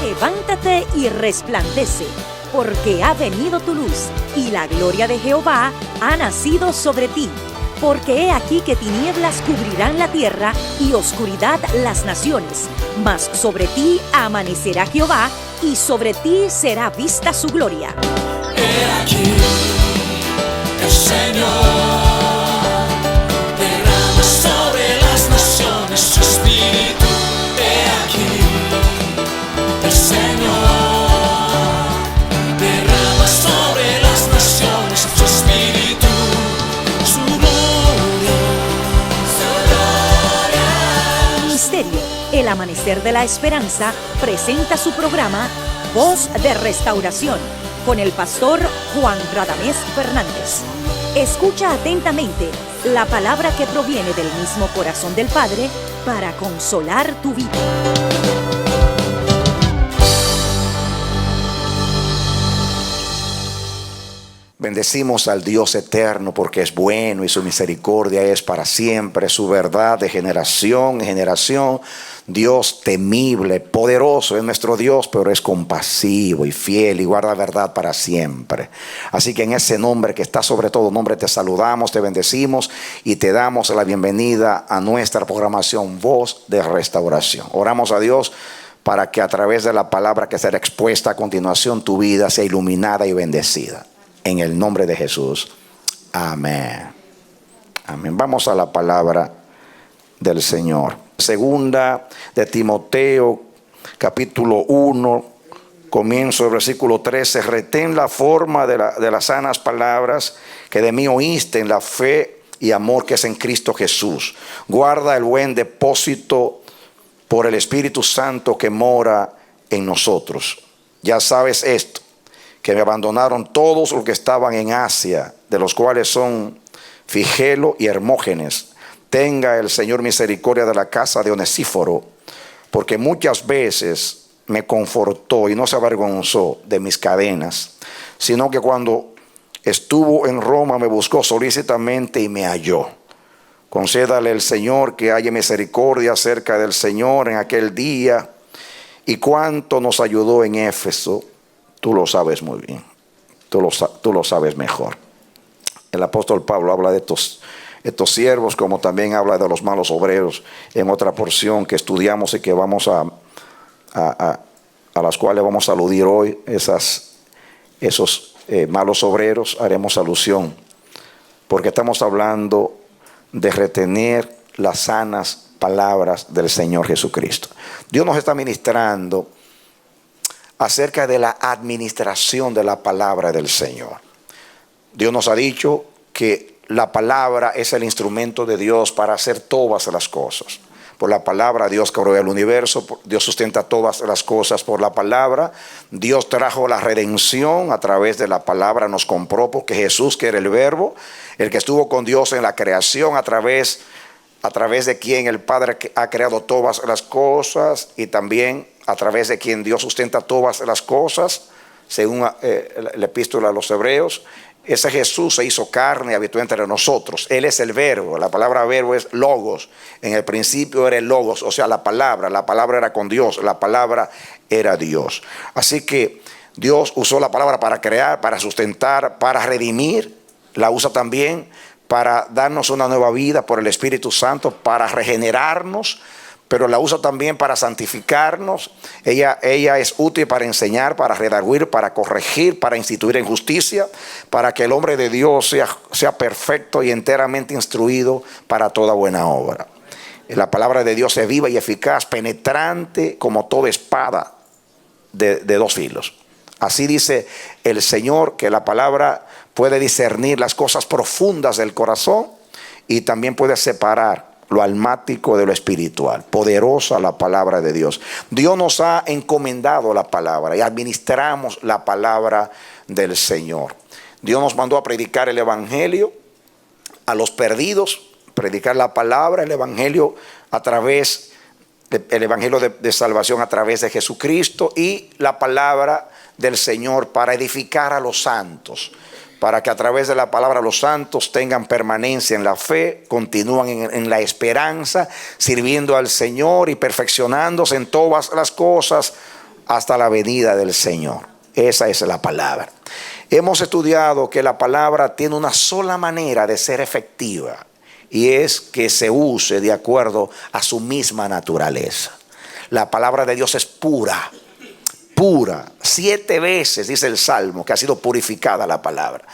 Levántate y resplandece, porque ha venido tu luz, y la gloria de Jehová ha nacido sobre ti. Porque he aquí que tinieblas cubrirán la tierra, y oscuridad las naciones. Mas sobre ti amanecerá Jehová, y sobre ti será vista su gloria. He aquí, el Señor derrama sobre las naciones su espíritu. He aquí, el Señor derrama sobre las naciones su espíritu, su gloria, su gloria. Ministerio El Amanecer de la Esperanza presenta su programa Voz de Restauración con el pastor Juan Radamés Fernández. Escucha atentamente la palabra que proviene del mismo corazón del Padre para consolar tu vida. Bendecimos al Dios eterno porque es bueno y su misericordia es para siempre, su verdad de generación en generación. Dios temible, poderoso es nuestro Dios, pero es compasivo y fiel y guarda verdad para siempre. Así que en ese nombre que está sobre todo nombre te saludamos, te bendecimos y te damos la bienvenida a nuestra programación Voz de Restauración. Oramos a Dios para que a través de la palabra que será expuesta a continuación tu vida sea iluminada y bendecida. En el nombre de Jesús. Amén. Amén. Vamos a la palabra del Señor. Segunda de Timoteo, capítulo 1, comienzo del versículo 13. Retén la forma de las sanas palabras que de mí oíste en la fe y amor que es en Cristo Jesús. Guarda el buen depósito por el Espíritu Santo que mora en nosotros. Ya sabes esto, que me abandonaron todos los que estaban en Asia, de los cuales son Figelo y Hermógenes. Tenga el Señor misericordia de la casa de Onesíforo, porque muchas veces me confortó y no se avergonzó de mis cadenas, sino que cuando estuvo en Roma me buscó solícitamente y me halló. Concédale el Señor que haya misericordia acerca del Señor en aquel día, y cuánto nos ayudó en Éfeso. Tú lo sabes muy bien, tú lo sabes mejor. El apóstol Pablo habla de estos siervos, como también habla de los malos obreros en otra porción que estudiamos y que vamos a las cuales vamos a aludir hoy. Esos malos obreros haremos alusión, porque estamos hablando de retener las sanas palabras del Señor Jesucristo. Dios nos está ministrando acerca de la administración de la palabra del Señor. Dios nos ha dicho que la palabra es el instrumento de Dios para hacer todas las cosas. Por la palabra Dios creó el universo, Dios sustenta todas las cosas por la palabra. Dios trajo la redención a través de la palabra, nos compró, porque Jesús, que era el verbo, el que estuvo con Dios en la creación, a través de quien el Padre ha creado todas las cosas, y también a través de quien Dios sustenta todas las cosas, según la epístola a los Hebreos. Ese Jesús se hizo carne y habitó entre nosotros. Él es el verbo. La palabra verbo es logos. En el principio era el logos, o sea, la palabra era con Dios, la palabra era Dios. Así que Dios usó la palabra para crear, para sustentar, para redimir. La usa también para darnos una nueva vida por el Espíritu Santo, para regenerarnos, pero la usa también para santificarnos. Ella es útil para enseñar, para redarguir, para corregir, para instituir en justicia, para que el hombre de Dios sea perfecto y enteramente instruido para toda buena obra. La palabra de Dios es viva y eficaz, penetrante como toda espada de dos filos. Así dice el Señor, que la palabra puede discernir las cosas profundas del corazón y también puede separar lo almático de lo espiritual. Poderosa la palabra de Dios. Dios nos ha encomendado la palabra y administramos la palabra del Señor. Dios nos mandó a predicar el evangelio a los perdidos, predicar la palabra, el evangelio el evangelio de salvación a través de Jesucristo, y la palabra del Señor para edificar a los santos, para que a través de la palabra los santos tengan permanencia en la fe, continúan en la esperanza, sirviendo al Señor y perfeccionándose en todas las cosas hasta la venida del Señor. Esa es la palabra. Hemos estudiado que la palabra tiene una sola manera de ser efectiva, y es que se use de acuerdo a su misma naturaleza. La palabra de Dios es pura. Pura, 7 veces dice el Salmo que ha sido purificada la palabra.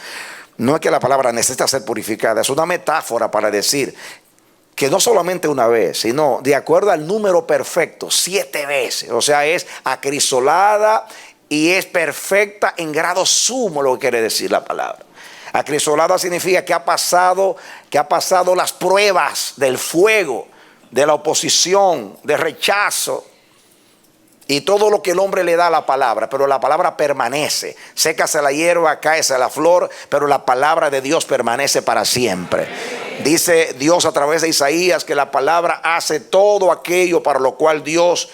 No es que la palabra necesita ser purificada, es una metáfora para decir que no solamente una vez, sino de acuerdo al número perfecto, 7 veces. O sea, es acrisolada y es perfecta en grado sumo, lo que quiere decir la palabra. Acrisolada significa que ha pasado las pruebas del fuego, de la oposición, de rechazo, y todo lo que el hombre le da a la palabra, pero la palabra permanece. Sécase la hierba, cáese la flor, pero la palabra de Dios permanece para siempre. Dice Dios a través de Isaías que la palabra hace todo aquello para lo cual Dios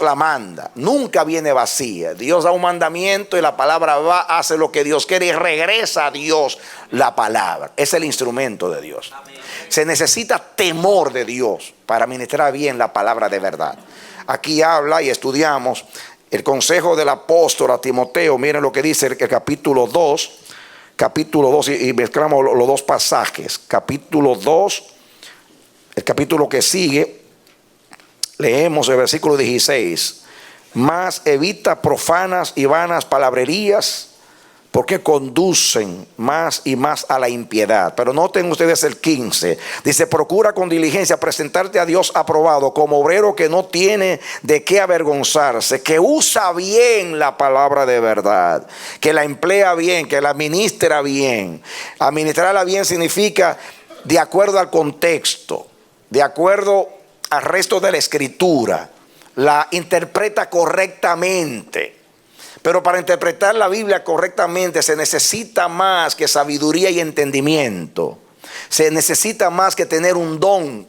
la manda. Nunca viene vacía. Dios da un mandamiento y la palabra va, hace lo que Dios quiere y regresa a Dios la palabra. Es el instrumento de Dios. Se necesita temor de Dios para ministrar bien la palabra de verdad. Aquí habla y estudiamos el consejo del apóstol a Timoteo. Miren lo que dice el capítulo 2, y mezclamos los dos pasajes. Capítulo 2, el capítulo que sigue, leemos el versículo 16. Mas evita profanas y vanas palabrerías, porque conducen más y más a la impiedad. Pero noten ustedes el 15. Dice: procura con diligencia presentarte a Dios aprobado, como obrero que no tiene de qué avergonzarse, que usa bien la palabra de verdad, que la emplea bien, que la administra bien. Administrarla bien significa de acuerdo al contexto, de acuerdo al resto de la escritura, la interpreta correctamente. Pero para interpretar la Biblia correctamente se necesita más que sabiduría y entendimiento. Se necesita más que tener un don.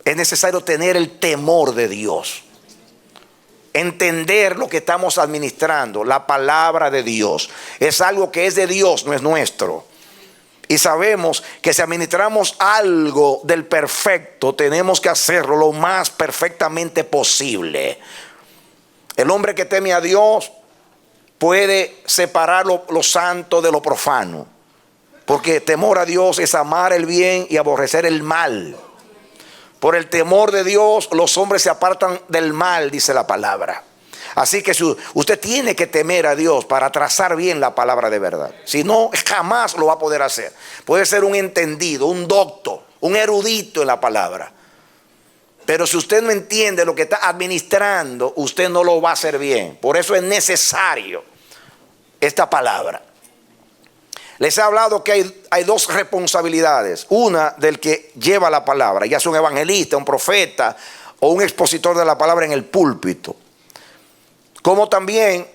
Es necesario tener el temor de Dios. Entender lo que estamos administrando. La palabra de Dios es algo que es de Dios, no es nuestro. Y sabemos que si administramos algo del perfecto, tenemos que hacerlo lo más perfectamente posible. El hombre que teme a Dios puede separar lo santo de lo profano, porque temor a Dios es amar el bien y aborrecer el mal. Por el temor de Dios los hombres se apartan del mal, dice la palabra. Así que usted tiene que temer a Dios para trazar bien la palabra de verdad. Si no, jamás lo va a poder hacer. Puede ser un entendido, un docto, un erudito en la palabra, pero si usted no entiende lo que está administrando, usted no lo va a hacer bien. Por eso es necesario esta palabra. Les he hablado que hay 2 responsabilidades. Una del que lleva la palabra, ya sea un evangelista, un profeta o un expositor de la palabra en el púlpito. Como también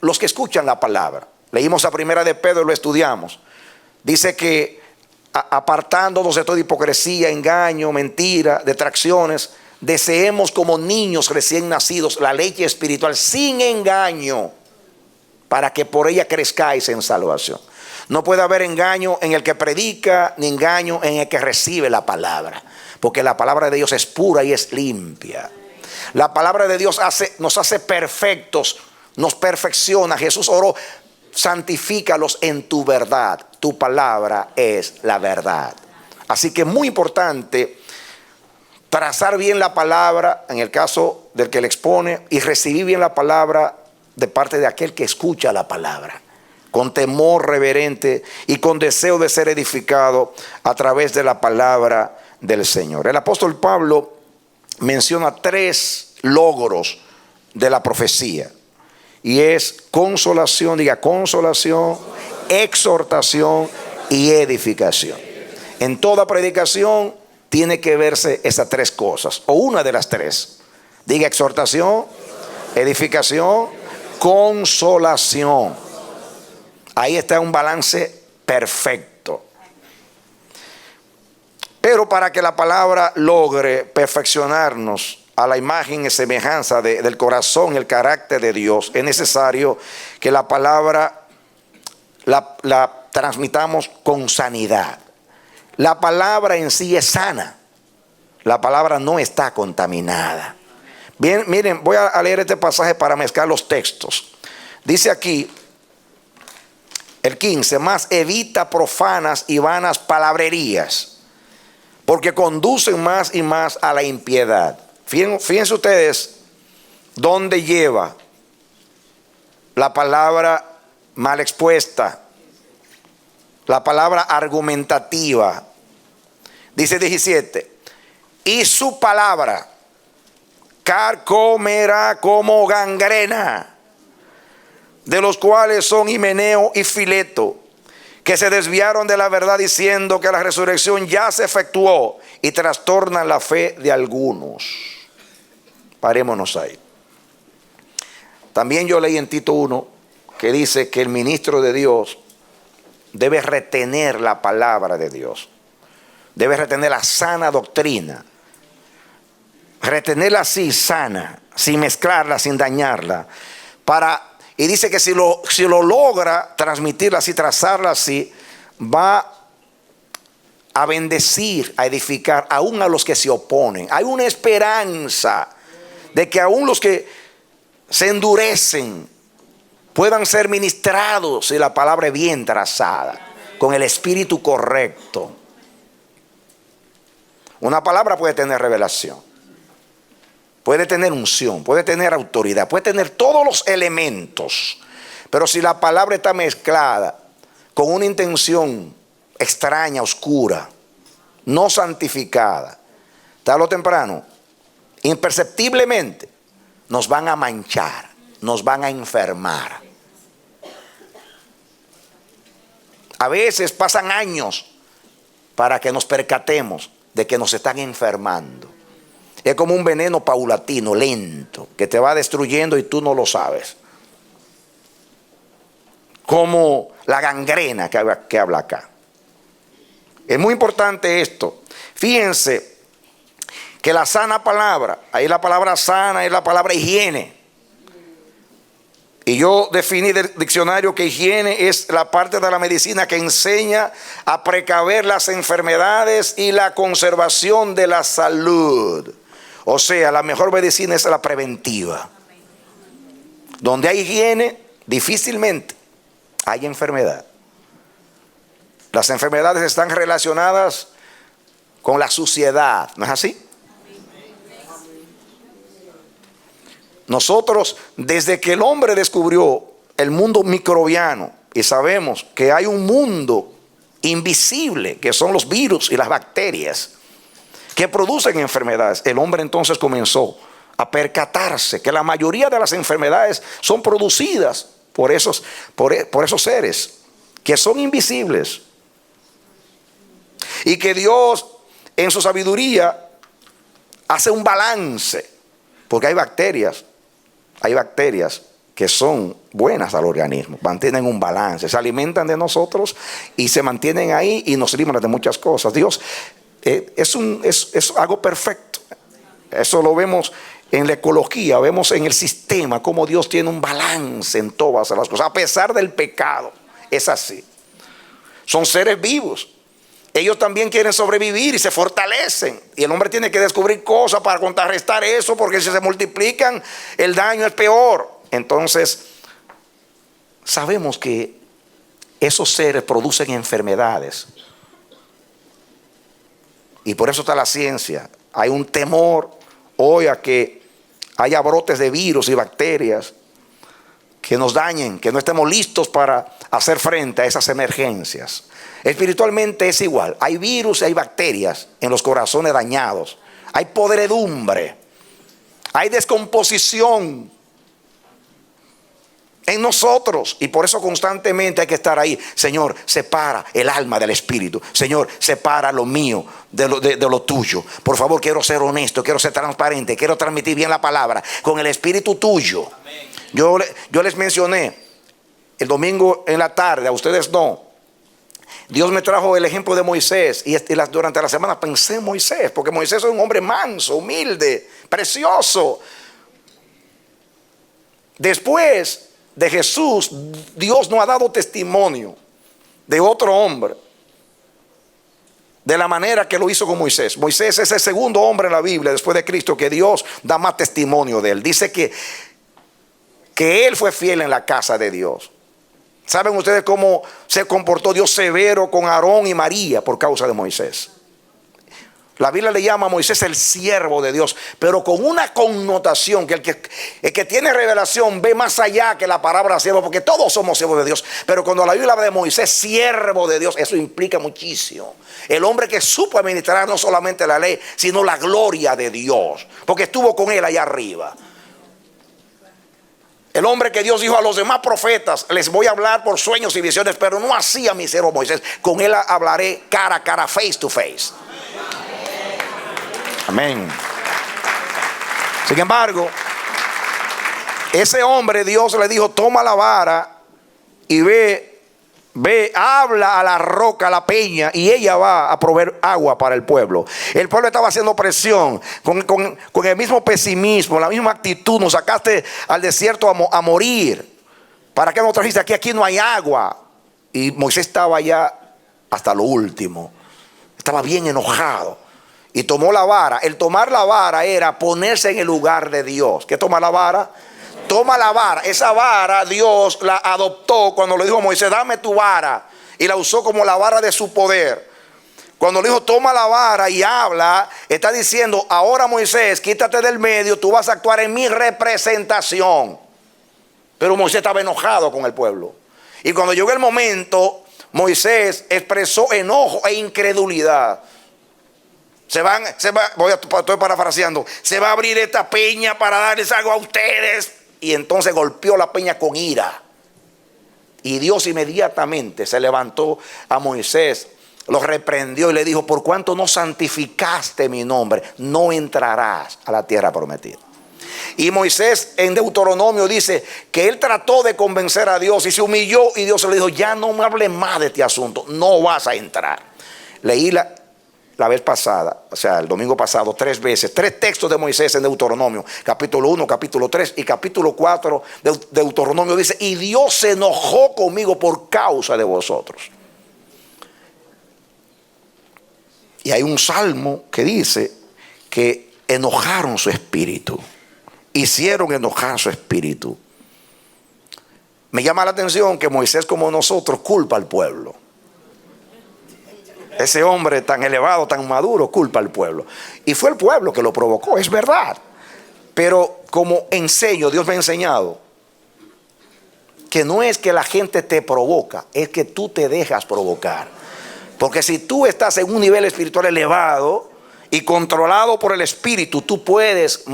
los que escuchan la palabra. Leímos a Primera de Pedro y lo estudiamos. Dice que apartándonos de toda hipocresía, engaño, mentira, detracciones, deseemos como niños recién nacidos la leche espiritual sin engaño, para que por ella crezcáis en salvación. No puede haber engaño en el que predica, ni engaño en el que recibe la palabra, porque la palabra de Dios es pura y es limpia. La palabra de Dios nos hace perfectos, nos perfecciona. Jesús oró: santifícalos en tu verdad, tu palabra es la verdad. Así que es muy importante trazar bien la palabra en el caso del que le expone, y recibir bien la palabra de parte de aquel que escucha la palabra, con temor reverente y con deseo de ser edificado a través de la palabra del Señor. El apóstol Pablo menciona 3 logros de la profecía. Y es consolación, diga consolación, exhortación y edificación. En toda predicación tiene que verse esas 3 cosas, o una de las 3. Diga exhortación, edificación, consolación. Ahí está un balance perfecto. Pero para que la palabra logre perfeccionarnos a la imagen y semejanza del corazón y el carácter de Dios, es necesario que la palabra la transmitamos con sanidad. La palabra en sí es sana. La palabra no está contaminada. Bien, miren, voy a leer este pasaje para mezclar los textos. Dice aquí, el 15, más evita profanas y vanas palabrerías, porque conducen más y más a la impiedad. Fíjense ustedes dónde lleva la palabra mal expuesta, la palabra argumentativa. Dice 17, y su palabra carcomerá como gangrena, de los cuales son Himeneo y Fileto, que se desviaron de la verdad diciendo que la resurrección ya se efectuó y trastornan la fe de algunos. Parémonos ahí. También yo leí en Tito 1 que dice que el ministro de Dios debe retener la palabra de Dios, debe retener la sana doctrina, retenerla así sana, sin mezclarla, sin dañarla, y dice que si lo logra transmitirla así, trazarla así, va a bendecir, a edificar aún a los que se oponen. Hay una esperanza de que aún los que se endurecen puedan ser ministrados si la palabra es bien trazada, con el espíritu correcto. Una palabra puede tener revelación, puede tener unción, puede tener autoridad, puede tener todos los elementos. Pero si la palabra está mezclada con una intención extraña, oscura, no santificada, tarde o temprano, imperceptiblemente, nos van a manchar, nos van a enfermar. A veces pasan años para que nos percatemos de que nos están enfermando. Es como un veneno paulatino, lento, que te va destruyendo y tú no lo sabes. Como la gangrena que habla acá. Es muy importante esto. Fíjense que la sana palabra, ahí la palabra sana es la palabra higiene. Y yo definí del diccionario que higiene es la parte de la medicina que enseña a precaver las enfermedades y la conservación de la salud. O sea, la mejor medicina es la preventiva. Donde hay higiene, difícilmente hay enfermedad. Las enfermedades están relacionadas con la suciedad, ¿no es así? Nosotros, desde que el hombre descubrió el mundo microbiano, y sabemos que hay un mundo invisible, que son los virus y las bacterias, que producen enfermedades, el hombre entonces comenzó a percatarse que la mayoría de las enfermedades son producidas por esos seres que son invisibles. Y que Dios, en su sabiduría, hace un balance, porque hay bacterias que son buenas al organismo, mantienen un balance, se alimentan de nosotros y se mantienen ahí y nos libran de muchas cosas. Dios es algo perfecto. Eso lo vemos en la ecología, vemos en el sistema cómo Dios tiene un balance en todas las cosas, a pesar del pecado. Es así. Son seres vivos. Ellos también quieren sobrevivir y se fortalecen. Y el hombre tiene que descubrir cosas para contrarrestar eso, porque si se multiplican, el daño es peor. Entonces, sabemos que esos seres producen enfermedades. Y por eso está la ciencia. Hay un temor hoy a que haya brotes de virus y bacterias que nos dañen, que no estemos listos para hacer frente a esas emergencias. Espiritualmente es igual. Hay virus y hay bacterias en los corazones dañados. Hay podredumbre. Hay descomposición en nosotros. Y por eso constantemente hay que estar ahí. Señor, separa el alma del espíritu. Señor, separa lo mío de lo tuyo. Por favor, quiero ser honesto, quiero ser transparente, quiero transmitir bien la palabra con el espíritu tuyo. Yo les mencioné el domingo en la tarde, a ustedes no. Dios me trajo el ejemplo de Moisés y durante la semana pensé en Moisés, porque Moisés es un hombre manso, humilde, precioso. Después de Jesús, Dios no ha dado testimonio de otro hombre de la manera que lo hizo con Moisés. Moisés es el segundo hombre en la Biblia después de Cristo que Dios da más testimonio de él. Dice que él fue fiel en la casa de Dios. ¿Saben ustedes cómo se comportó Dios severo con Aarón y María por causa de Moisés? La Biblia le llama a Moisés el siervo de Dios, pero con una connotación que el que tiene revelación ve más allá que la palabra siervo, porque todos somos siervos de Dios. Pero cuando la Biblia habla de Moisés, siervo de Dios, eso implica muchísimo. El hombre que supo administrar no solamente la ley, sino la gloria de Dios, porque estuvo con él allá arriba. El hombre que Dios dijo a los demás profetas, les voy a hablar por sueños y visiones, pero no así a mi siervo Moisés. Con él hablaré cara a cara, face to face. Amén. Sin embargo, ese hombre, Dios le dijo: toma la vara y ve, habla a la roca, a la peña, y ella va a proveer agua para el pueblo. El pueblo estaba haciendo presión con el mismo pesimismo, la misma actitud. Nos sacaste al desierto a morir. ¿Para qué nos trajiste aquí? Aquí no hay agua. Y Moisés estaba ya hasta lo último. Estaba bien enojado. Y tomó la vara. El tomar la vara era ponerse en el lugar de Dios. ¿Qué toma la vara? Toma la vara. Esa vara Dios la adoptó cuando le dijo a Moisés: dame tu vara. Y la usó como la vara de su poder. Cuando le dijo: toma la vara y habla, está diciendo: ahora Moisés, quítate del medio, tú vas a actuar en mi representación. Pero Moisés estaba enojado con el pueblo. Y cuando llegó el momento, Moisés expresó enojo e incredulidad. Estoy parafraseando: se va a abrir esta peña para darles algo a ustedes. Y entonces golpeó la peña con ira. Y Dios inmediatamente se levantó a Moisés, lo reprendió y le dijo: por cuanto no santificaste mi nombre, no entrarás a la tierra prometida. Y Moisés en Deuteronomio dice que él trató de convencer a Dios y se humilló, y Dios le dijo: ya no me hables más de este asunto, no vas a entrar. Leí la vez pasada, o sea, el domingo pasado, 3 veces, 3 textos de Moisés en Deuteronomio, capítulo 1, capítulo 3 y capítulo 4 de Deuteronomio. Dice: y Dios se enojó conmigo por causa de vosotros. Y hay un salmo que dice que enojaron su espíritu, hicieron enojar su espíritu. Me llama la atención que Moisés, como nosotros, culpa al pueblo. Ese hombre tan elevado, tan maduro, culpa al pueblo. Y fue el pueblo que lo provocó, es verdad. Pero como enseño, Dios me ha enseñado que no es que la gente te provoca, es que tú te dejas provocar. Porque si tú estás en un nivel espiritual elevado y controlado por el Espíritu, tú puedes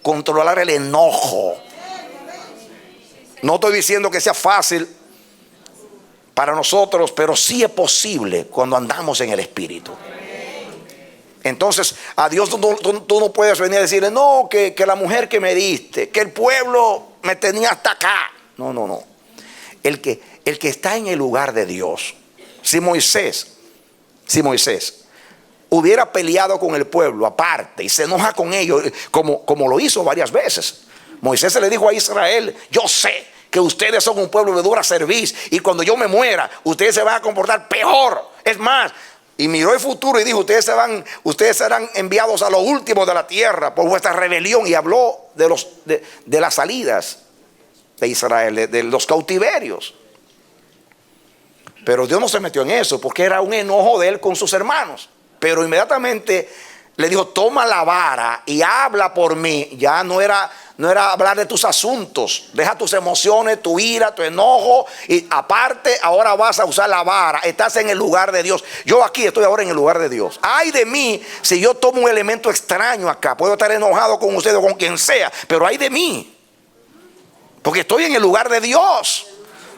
controlar el enojo. No estoy diciendo que sea fácil para nosotros, pero sí es posible cuando andamos en el Espíritu. Entonces a Dios tú no puedes venir a decirle: no, que la mujer que me diste, que el pueblo me tenía hasta acá. No. El que está en el lugar de Dios. Si Moisés hubiera peleado con el pueblo aparte y se enoja con ellos, como lo hizo varias veces. Moisés se le dijo a Israel: yo sé que ustedes son un pueblo de dura cerviz, y cuando yo me muera, ustedes se van a comportar peor. Es más, y miró el futuro y dijo: ustedes serán enviados a lo último de la tierra por vuestra rebelión. Y habló de las salidas de Israel, de los cautiverios. Pero Dios no se metió en eso, porque era un enojo de él con sus hermanos. Pero inmediatamente le dijo: toma la vara y habla por mí. Ya no era hablar de tus asuntos. Deja tus emociones, tu ira, tu enojo, y aparte ahora vas a usar la vara. Estás en el lugar de Dios. Yo aquí estoy ahora en el lugar de Dios. Ay de mí si yo tomo un elemento extraño acá. Puedo estar enojado con usted o con quien sea, pero ay de mí, porque estoy en el lugar de Dios.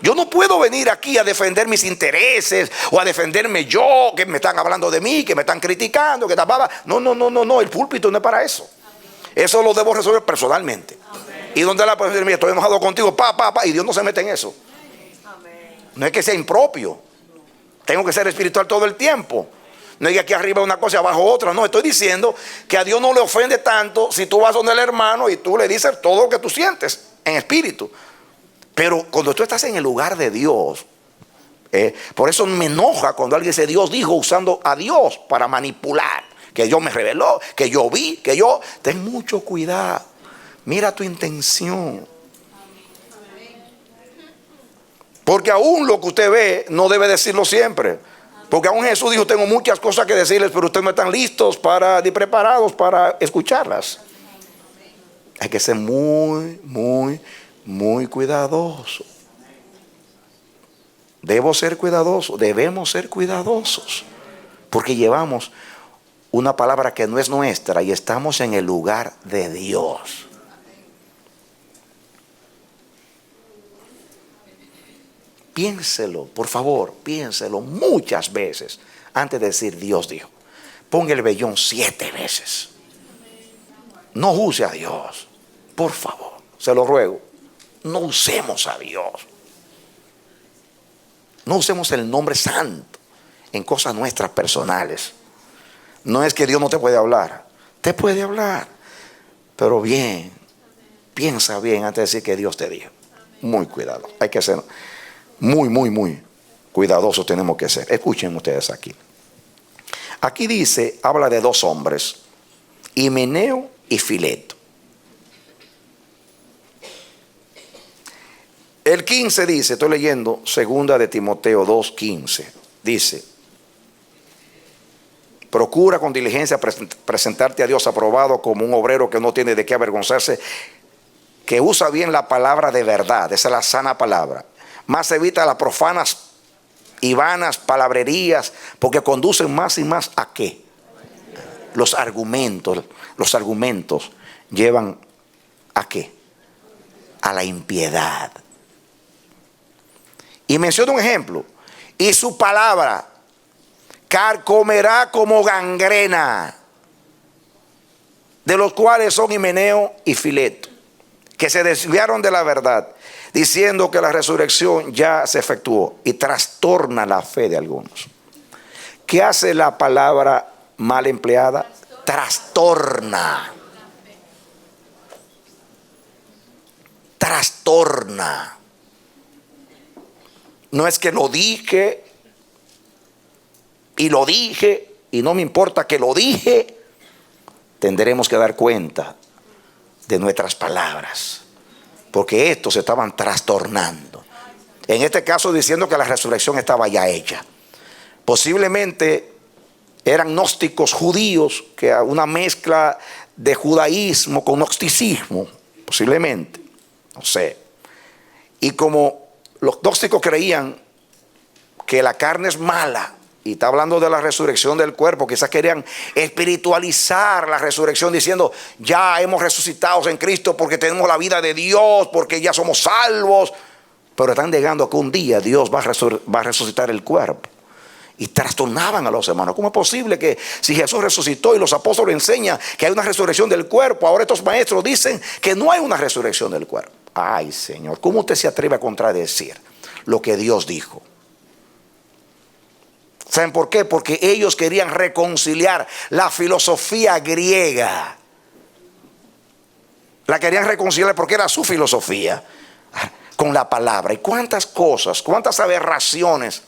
Yo no puedo venir aquí a defender mis intereses o a defenderme yo, que me están hablando de mí, que me están criticando, que no, el púlpito no es para eso. Eso lo debo resolver personalmente. Amén. Y donde la persona dice: estoy enojado contigo, y Dios no se mete en eso. Amén. No es que sea impropio. Tengo que ser espiritual todo el tiempo. No es que aquí arriba una cosa y abajo otra. No, estoy diciendo que a Dios no le ofende tanto si tú vas donde el hermano y tú le dices todo lo que tú sientes en espíritu. Pero cuando tú estás en el lugar de Dios, por eso me enoja cuando alguien dice Dios dijo, usando a Dios para manipular. Que Dios me reveló, que yo vi, que yo... Ten mucho cuidado. Mira tu intención. Porque aún lo que usted ve no debe decirlo siempre. Porque aún Jesús dijo, tengo muchas cosas que decirles, pero ustedes no están listos ni preparados para escucharlas. Hay que ser muy, muy, muy cuidadoso. Debo ser cuidadoso, debemos ser cuidadosos. Porque llevamos una palabra que no es nuestra y estamos en el lugar de Dios. Piénselo, por favor, piénselo muchas veces antes de decir Dios dijo. Ponga el vellón 7 veces. No use a Dios, por favor, se lo ruego. No usemos a Dios. No usemos el nombre santo en cosas nuestras personales. No es que Dios no te puede hablar. Te puede hablar. Pero bien, piensa bien antes de decir que Dios te dijo. Muy cuidado. Hay que ser muy, muy, muy cuidadosos tenemos que ser. Escuchen ustedes aquí. Aquí dice, habla de 2 hombres. Himeneo y Fileto. El 15 dice, estoy leyendo 2 de Timoteo 2:15. Dice, procura con diligencia presentarte a Dios aprobado como un obrero que no tiene de qué avergonzarse, que usa bien la palabra de verdad, esa es la sana palabra. Más evita las profanas y vanas palabrerías, porque conducen más y más a ¿qué? Los argumentos llevan ¿a qué? A la impiedad. Y menciona un ejemplo. Y su palabra carcomerá como gangrena, de los cuales son Himeneo y Fileto, que se desviaron de la verdad, diciendo que la resurrección ya se efectuó, y trastorna la fe de algunos. ¿Qué hace la palabra mal empleada? Trastorna. Trastorna. No es que lo dije y no me importa que lo dije. Tendremos que dar cuenta de nuestras palabras, porque estos se estaban trastornando. En este caso diciendo que la resurrección estaba ya hecha. Posiblemente eran gnósticos judíos, que una mezcla de judaísmo con gnosticismo, posiblemente, no sé. Y como los gnósticos creían que la carne es mala, y está hablando de la resurrección del cuerpo, quizás querían espiritualizar la resurrección diciendo, ya hemos resucitado en Cristo porque tenemos la vida de Dios, porque ya somos salvos. Pero están negando que un día Dios va a resucitar el cuerpo. Y trastornaban a los hermanos. ¿Cómo es posible que si Jesús resucitó y los apóstoles enseñan que hay una resurrección del cuerpo, ahora estos maestros dicen que no hay una resurrección del cuerpo? Ay, Señor, ¿cómo usted se atreve a contradecir lo que Dios dijo? ¿Saben por qué? Porque ellos querían reconciliar la filosofía griega. La querían reconciliar porque era su filosofía con la palabra. Y cuántas cosas, cuántas aberraciones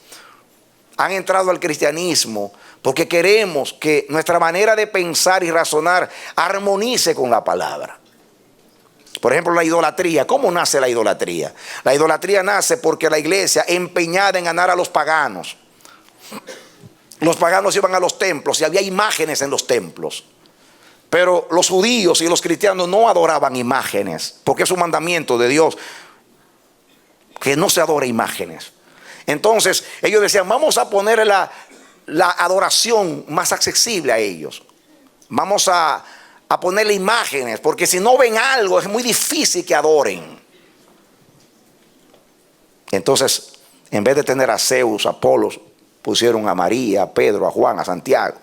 han entrado al cristianismo porque queremos que nuestra manera de pensar y razonar armonice con la palabra. Por ejemplo, la idolatría. ¿Cómo nace la idolatría? La idolatría nace porque la iglesia, empeñada en ganar a los paganos, los paganos iban a los templos y había imágenes en los templos. Pero los judíos y los cristianos no adoraban imágenes, porque es un mandamiento de Dios que no se adore imágenes. Entonces ellos decían, vamos a poner la adoración más accesible a ellos. Vamos a ponerle imágenes, porque si no ven algo es muy difícil que adoren. Entonces, en vez de tener a Zeus, a Apolos, pusieron a María, a Pedro, a Juan, a Santiago.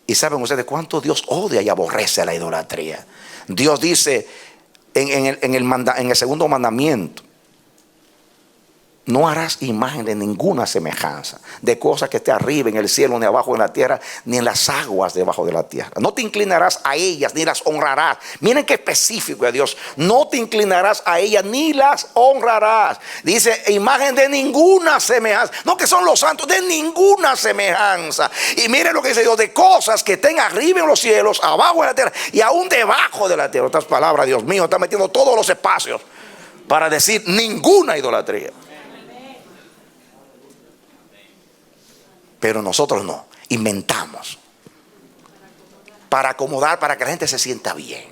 Y saben ustedes cuánto Dios odia y aborrece a la idolatría. Dios dice en el segundo mandamiento, No harás imagen de ninguna semejanza, de cosas que esté arriba en el cielo, ni abajo en la tierra, ni en las aguas debajo de la tierra. No te inclinarás a ellas, ni las honrarás. Miren qué específico es Dios. No te inclinarás a ellas, ni las honrarás. Dice, imagen de ninguna semejanza. No que son los santos, de ninguna semejanza. Y miren lo que dice Dios, de cosas que estén arriba en los cielos, abajo en la tierra, y aún debajo de la tierra. Otras palabras, Dios mío, está metiendo todos los espacios para decir ninguna idolatría. Pero nosotros no, inventamos para acomodar, para que la gente se sienta bien.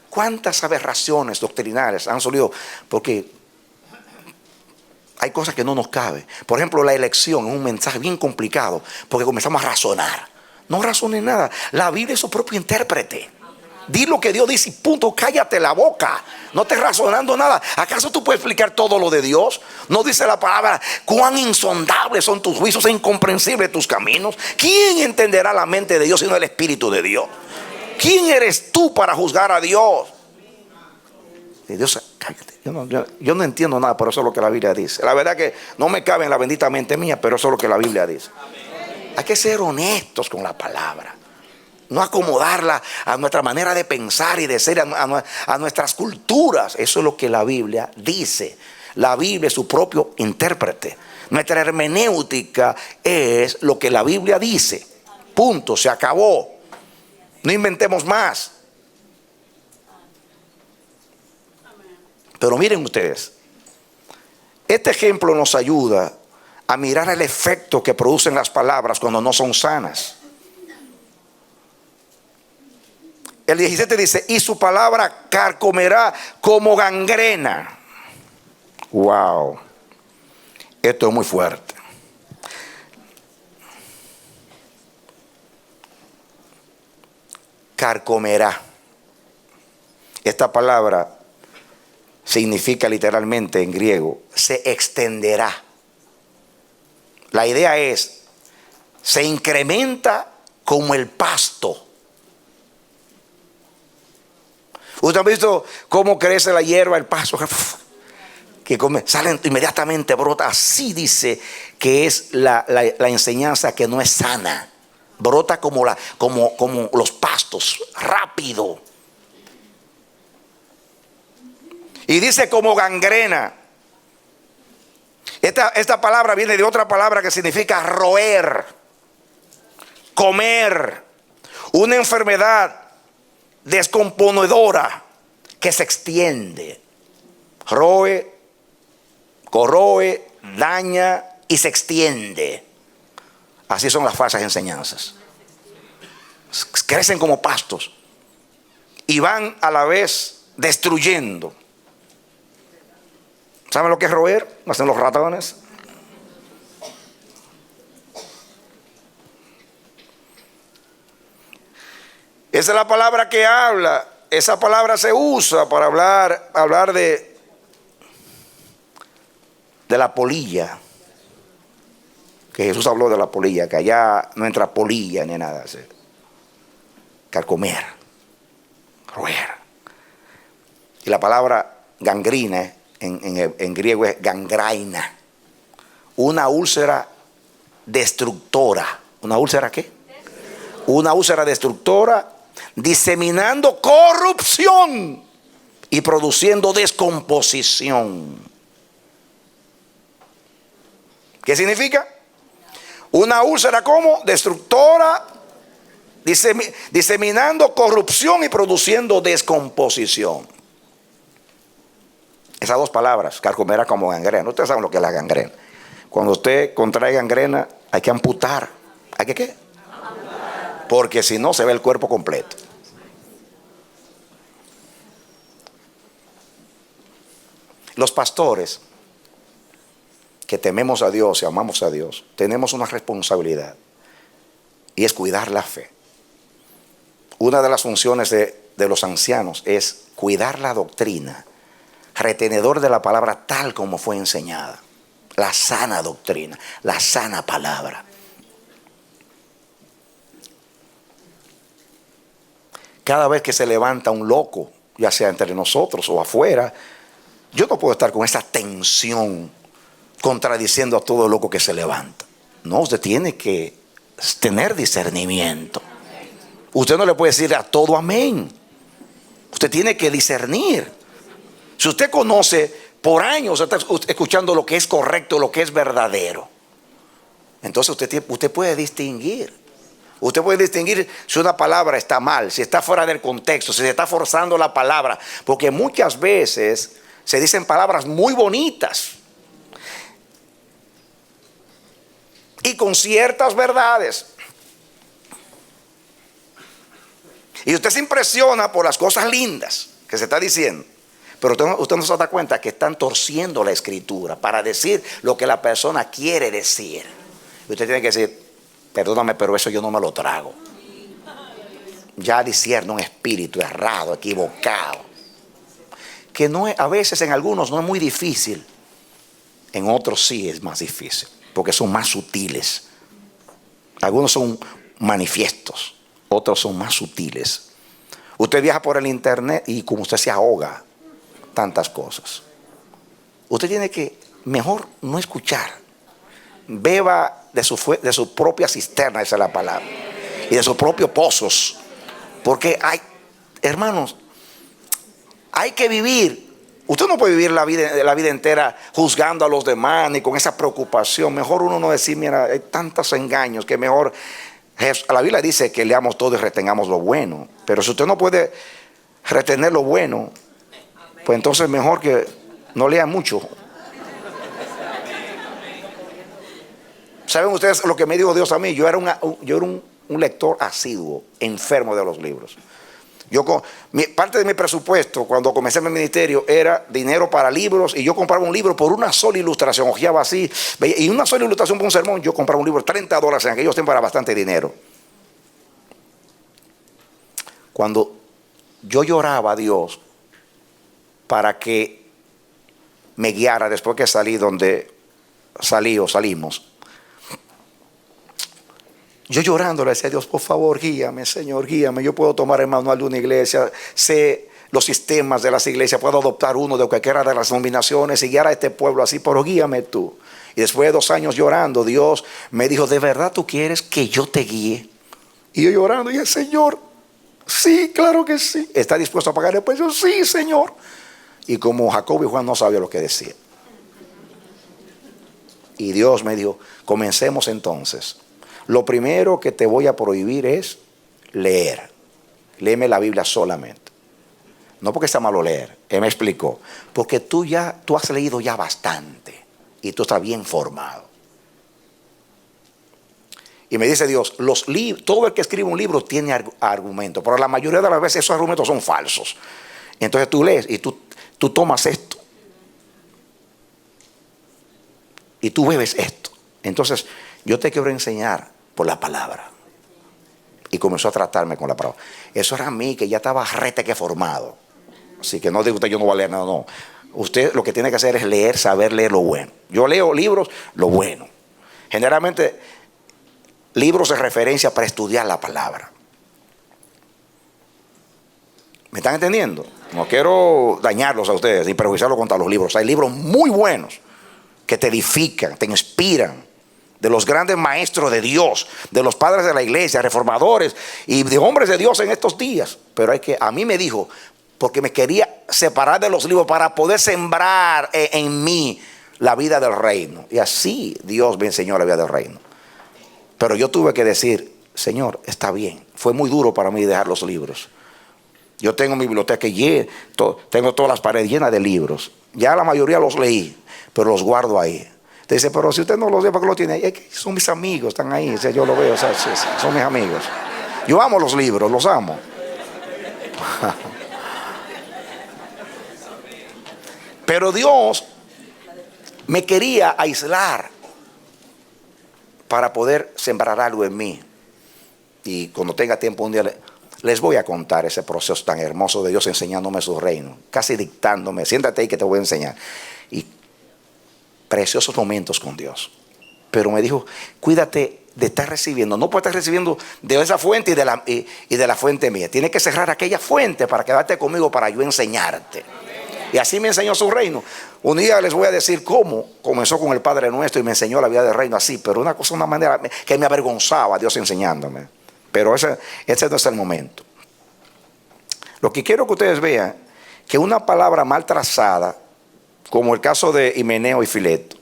¿Cuántas aberraciones doctrinales han salido? Porque hay cosas que no nos caben. Por ejemplo, la elección es un mensaje bien complicado, porque comenzamos a razonar. No razones nada. La Biblia es su propio intérprete. Di lo que Dios dice y punto, cállate la boca. No estés razonando nada. ¿Acaso tú puedes explicar todo lo de Dios? No dice la palabra, cuán insondables son tus juicios e incomprensibles tus caminos. ¿Quién entenderá la mente de Dios sino el Espíritu de Dios? ¿Quién eres tú para juzgar a Dios? Y Dios, cállate. Yo no entiendo nada, pero eso es lo que la Biblia dice. La verdad que no me cabe en la bendita mente mía, pero eso es lo que la Biblia dice. Hay que ser honestos con la palabra. No acomodarla a nuestra manera de pensar y de ser, a nuestras culturas. Eso es lo que la Biblia dice. La Biblia es su propio intérprete. Nuestra hermenéutica es lo que la Biblia dice. Punto, se acabó. No inventemos más. Pero miren ustedes, este ejemplo nos ayuda a mirar el efecto que producen las palabras cuando no son sanas. El 17 dice, y su palabra carcomerá como gangrena. Wow. Esto es muy fuerte. Carcomerá. Esta palabra significa literalmente en griego, se extenderá. La idea es, se incrementa como el pasto. ¿Usted ha visto cómo crece la hierba, el pasto? Que sale inmediatamente, brota. Así dice que es la enseñanza que no es sana. Brota como los pastos, rápido. Y dice como gangrena. Esta palabra viene de otra palabra que significa roer, comer. Una enfermedad descomponedora que se extiende, roe, corroe, daña y se extiende. Así son las falsas enseñanzas. Crecen como pastos y van a la vez destruyendo. ¿Saben lo que es roer? ¿No hacen los ratones? Esa es la palabra que habla. Esa palabra se usa para hablar de la polilla. Que Jesús habló de la polilla, que allá no entra polilla ni nada. Carcomer, roer. Y la palabra gangrina en griego es gangraina. Una úlcera destructora. ¿Una úlcera qué? Una úlcera destructora, diseminando corrupción y produciendo descomposición. ¿Qué significa? Una úlcera como destructora, diseminando corrupción y produciendo descomposición. Esas dos palabras, carcomerá como gangrena. Ustedes saben lo que es la gangrena. Cuando usted contrae gangrena, hay que amputar. ¿Hay que qué? Porque si no se ve el cuerpo completo. Los pastores que tememos a Dios y amamos a Dios, tenemos una responsabilidad y es cuidar la fe. Una de las funciones de los ancianos es cuidar la doctrina, retenedor de la palabra tal como fue enseñada, la sana doctrina, la sana palabra. Cada vez que se levanta un loco, ya sea entre nosotros o afuera, Yo no puedo estar con esa tensión contradiciendo a todo loco que se levanta. No, usted tiene que tener discernimiento. Usted no le puede decir a todo amén. Usted tiene que discernir. Si usted conoce por años, está escuchando lo que es correcto, lo que es verdadero, entonces usted puede distinguir. Usted puede distinguir si una palabra está mal, si está fuera del contexto, si se está forzando la palabra. Porque muchas veces se dicen palabras muy bonitas y con ciertas verdades. Y usted se impresiona por las cosas lindas que se está diciendo. Pero usted no se da cuenta que están torciendo la escritura para decir lo que la persona quiere decir. Y usted tiene que decir, perdóname, pero eso yo no me lo trago. Ya discierne un espíritu errado, equivocado. Que no es, a veces en algunos no es muy difícil. En otros sí es más difícil, porque son más sutiles. Algunos son manifiestos, otros son más sutiles. Usted viaja por el internet y como usted se ahoga tantas cosas. Usted tiene que mejor no escuchar. Beba de su propia cisterna, esa es la palabra, y de sus propios pozos. Porque hay, hermanos, hay que vivir. Usted no puede vivir la vida entera juzgando a los demás ni con esa preocupación. Mejor uno no decir, mira, hay tantos engaños que mejor. La Biblia dice que leamos todo y retengamos lo bueno. Pero si usted no puede retener lo bueno, pues entonces mejor que no lea mucho. ¿Saben ustedes lo que me dijo Dios a mí? Yo era un lector asiduo, enfermo de los libros. Parte de mi presupuesto cuando comencé mi ministerio era dinero para libros, y yo compraba un libro por una sola ilustración, ojeaba así, y una sola ilustración por un sermón. Yo compraba un libro, $30 en aquellos tiempos era bastante dinero. Cuando yo lloraba a Dios para que me guiara después que salimos, yo llorando le decía a Dios, por favor, guíame, Señor, guíame. Yo puedo tomar el manual de una iglesia, sé los sistemas de las iglesias, puedo adoptar uno de cualquiera de las denominaciones y guiar a este pueblo así, pero guíame tú. Y después de 2 años llorando, Dios me dijo, ¿de verdad tú quieres que yo te guíe? Y yo llorando, y el Señor, sí, claro que sí. ¿Está dispuesto a pagar el precio? Sí, Señor. Y como Jacob y Juan no sabían lo que decía. Y Dios me dijo, comencemos entonces. Lo primero que te voy a prohibir es leer. Léeme la Biblia solamente. No porque sea malo leer. Él me explicó. Porque tú has leído ya bastante. Y tú estás bien formado. Y me dice Dios, todo el que escribe un libro tiene argumentos. Pero la mayoría de las veces esos argumentos son falsos. Entonces tú lees y tú tomas esto. Y tú bebes esto. Entonces yo te quiero enseñar por la palabra. Y comenzó a tratarme con la palabra. Eso era a mí, que ya estaba rete que formado. Así que no diga usted, yo no voy a leer nada, no. Usted lo que tiene que hacer es leer, saber leer lo bueno. Yo leo libros, lo bueno. Generalmente, libros de referencia para estudiar la palabra. ¿Me están entendiendo? No quiero dañarlos a ustedes ni perjuiciarlos contra los libros. Hay libros muy buenos que te edifican, te inspiran. De los grandes maestros de Dios, de los padres de la iglesia, reformadores y de hombres de Dios en estos días. Pero a mí me dijo, porque me quería separar de los libros para poder sembrar en mí la vida del reino. Y así Dios me enseñó la vida del reino. Pero yo tuve que decir, Señor, está bien. Fue muy duro para mí dejar los libros. Yo tengo mi biblioteca tengo todas las paredes llenas de libros. Ya la mayoría los leí, pero los guardo ahí. Te dice, pero si usted no los ve, ¿por qué lo tiene ahí? Es que son mis amigos, están ahí. O sea, yo lo veo, o sea, son mis amigos. Yo amo los libros, los amo. Pero Dios me quería aislar para poder sembrar algo en mí. Y cuando tenga tiempo un día les voy a contar ese proceso tan hermoso de Dios enseñándome su reino, casi dictándome, siéntate ahí que te voy a enseñar. Y preciosos momentos con Dios. Pero me dijo, cuídate de estar recibiendo. No puedes estar recibiendo de esa fuente y de la fuente mía. Tienes que cerrar aquella fuente para quedarte conmigo, para yo enseñarte. Y así me enseñó su reino. Un día les voy a decir cómo comenzó con el Padre Nuestro y me enseñó la vida del reino así. Pero una manera que me avergonzaba Dios enseñándome. Pero ese no es el momento. Lo que quiero que ustedes vean, que una palabra mal trazada, como el caso de Himeneo y Fileto,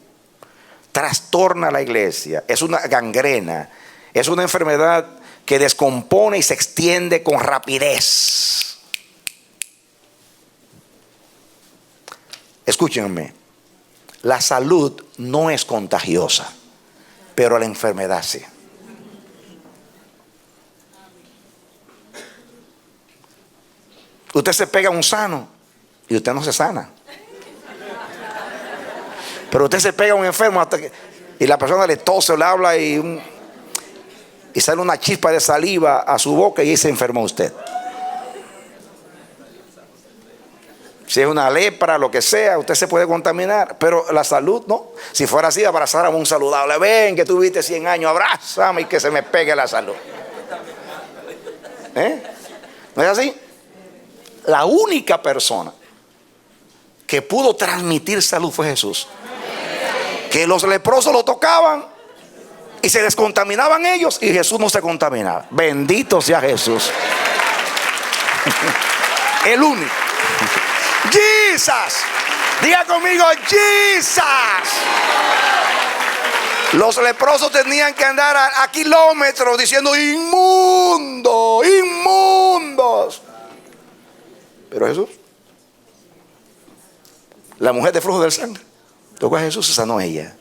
trastorna la iglesia, es una gangrena, es una enfermedad que descompone y se extiende con rapidez. Escúchenme, la salud no es contagiosa, pero la enfermedad sí. Usted se pega a un sano y usted no se sana. Pero usted se pega a un enfermo y la persona le tose o le habla y sale una chispa de saliva a su boca y ahí se enfermó usted. Si es una lepra, lo que sea, usted se puede contaminar. Pero la salud no. Si fuera así, abrazáramos a un saludable. Ven que tuviste 100 años, abrázame y que se me pegue la salud. ¿No es así? La única persona que pudo transmitir salud fue Jesús. Que los leprosos lo tocaban y se descontaminaban ellos y Jesús no se contaminaba. Bendito sea Jesús. El único. Jesus. Diga conmigo, Jesus. Los leprosos tenían que andar a kilómetros diciendo inmundo, inmundos. Pero Jesús, la mujer de flujo del sangre, tocó a Jesús y se sanó ella.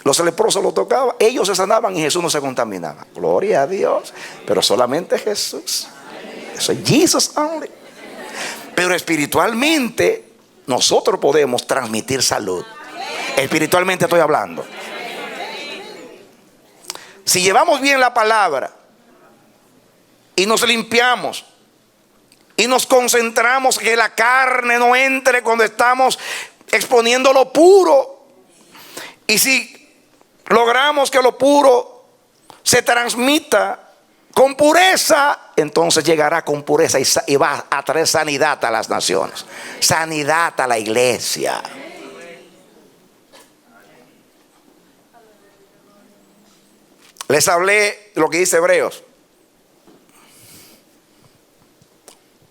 Los leprosos lo tocaban, ellos se sanaban y Jesús no se contaminaba. Gloria a Dios. Pero solamente Jesús. Eso es Jesus only. Pero espiritualmente nosotros podemos transmitir salud. Espiritualmente estoy hablando. Si llevamos bien la palabra y nos limpiamos y nos concentramos que la carne no entre cuando estamos exponiendo lo puro, y si logramos que lo puro se transmita con pureza, entonces llegará con pureza y va a traer sanidad a las naciones, sanidad a la iglesia. Les hablé de lo que dice Hebreos.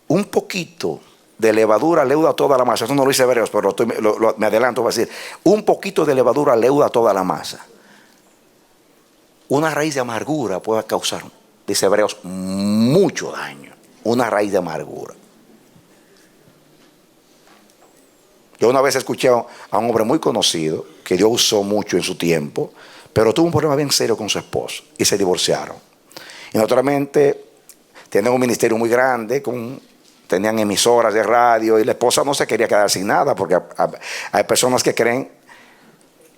Un poquito de levadura leuda toda la masa. Eso no lo dice Hebreos, pero me adelanto para decir. Un poquito de levadura leuda toda la masa. Una raíz de amargura puede causar, dice Hebreos, mucho daño. Una raíz de amargura. Yo una vez escuché a un hombre muy conocido que Dios usó mucho en su tiempo, pero tuvo un problema bien serio con su esposo y se divorciaron. Y naturalmente tienen un ministerio muy grande, tenían emisoras de radio y la esposa no se quería quedar sin nada, porque hay personas que creen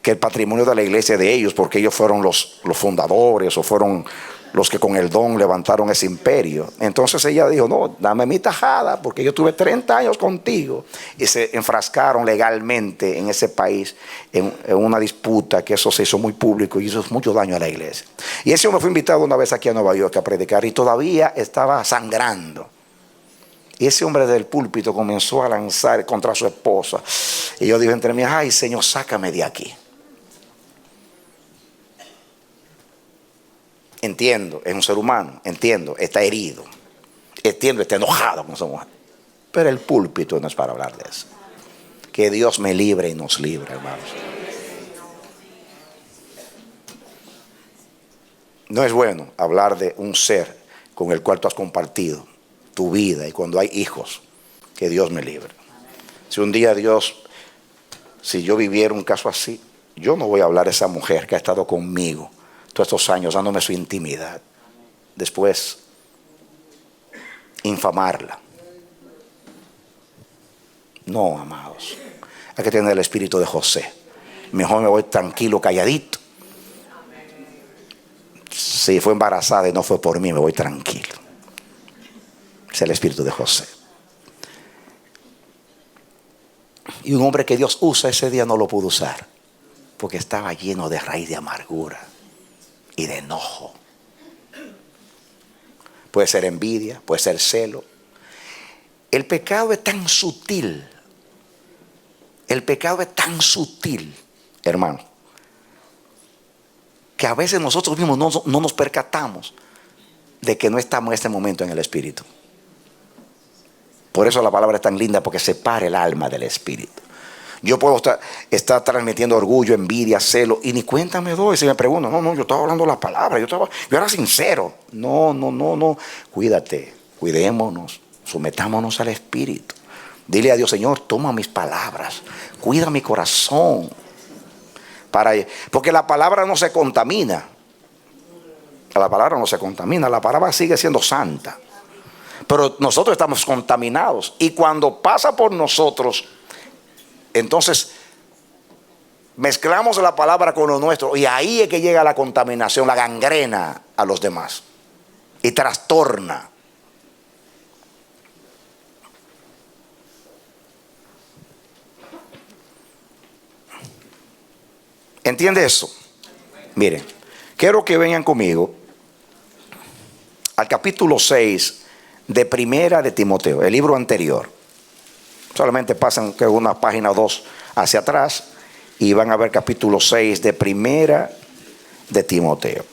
que el patrimonio de la iglesia es de ellos porque ellos fueron los fundadores o fueron los que con el don levantaron ese imperio. Entonces ella dijo, no, dame mi tajada porque yo tuve 30 años contigo. Y se enfrascaron legalmente en ese país en una disputa que eso se hizo muy público y hizo mucho daño a la iglesia. Y ese hombre fue invitado una vez aquí a Nueva York a predicar y todavía estaba sangrando. Y ese hombre del púlpito comenzó a lanzar contra su esposa. Y yo dije entre mí, ay Señor, sácame de aquí. Entiendo, es un ser humano, entiendo, está herido, entiendo, está enojado con su mujer. Pero el púlpito no es para hablar de eso. Que Dios me libre y nos libre, hermanos. No es bueno hablar de un ser con el cual tú has compartido tu vida y cuando hay hijos, que Dios me libre. Si un día si yo viviera un caso así, yo no voy a hablar de esa mujer que ha estado conmigo todos estos años dándome su intimidad, después infamarla. No, amados, hay que tener el espíritu de José. Mejor me voy tranquilo, calladito. Si fue embarazada y no fue por mí, me voy tranquilo. Es el espíritu de José. Y un hombre que Dios usa ese día no lo pudo usar porque estaba lleno de raíz de amargura y de enojo. Puede ser envidia, puede ser celo. El pecado es tan sutil. El pecado es tan sutil, hermano, que a veces nosotros mismos no nos percatamos de que no estamos en este momento en el espíritu. Por eso la palabra es tan linda, porque separa el alma del espíritu. Yo puedo estar transmitiendo orgullo, envidia, celo, y ni cuenta me doy. Si me preguntan, no, yo estaba hablando la palabra, yo era sincero. No, cuídate, cuidémonos, sometámonos al espíritu. Dile a Dios, Señor, toma mis palabras, cuida mi corazón. Porque la palabra no se contamina. La palabra no se contamina, la palabra sigue siendo santa. Pero nosotros estamos contaminados. Y cuando pasa por nosotros, entonces mezclamos la palabra con lo nuestro. Y ahí es que llega la contaminación, la gangrena a los demás. Y trastorna. ¿Entiende eso? Miren, quiero que vengan conmigo al capítulo 6 de Primera de Timoteo, el libro anterior. Solamente pasan que una página o dos hacia atrás y van a ver capítulo 6 de Primera de Timoteo.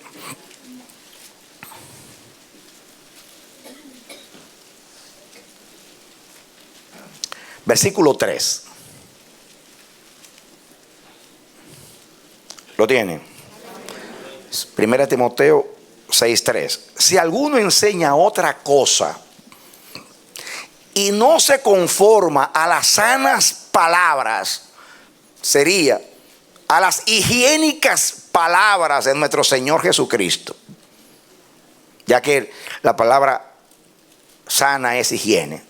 Versículo 3. ¿Lo tienen? Primera de Timoteo 6:3. Si alguno enseña otra cosa y no se conforma a las sanas palabras, sería a las higiénicas palabras de nuestro Señor Jesucristo, ya que la palabra sana es higiene,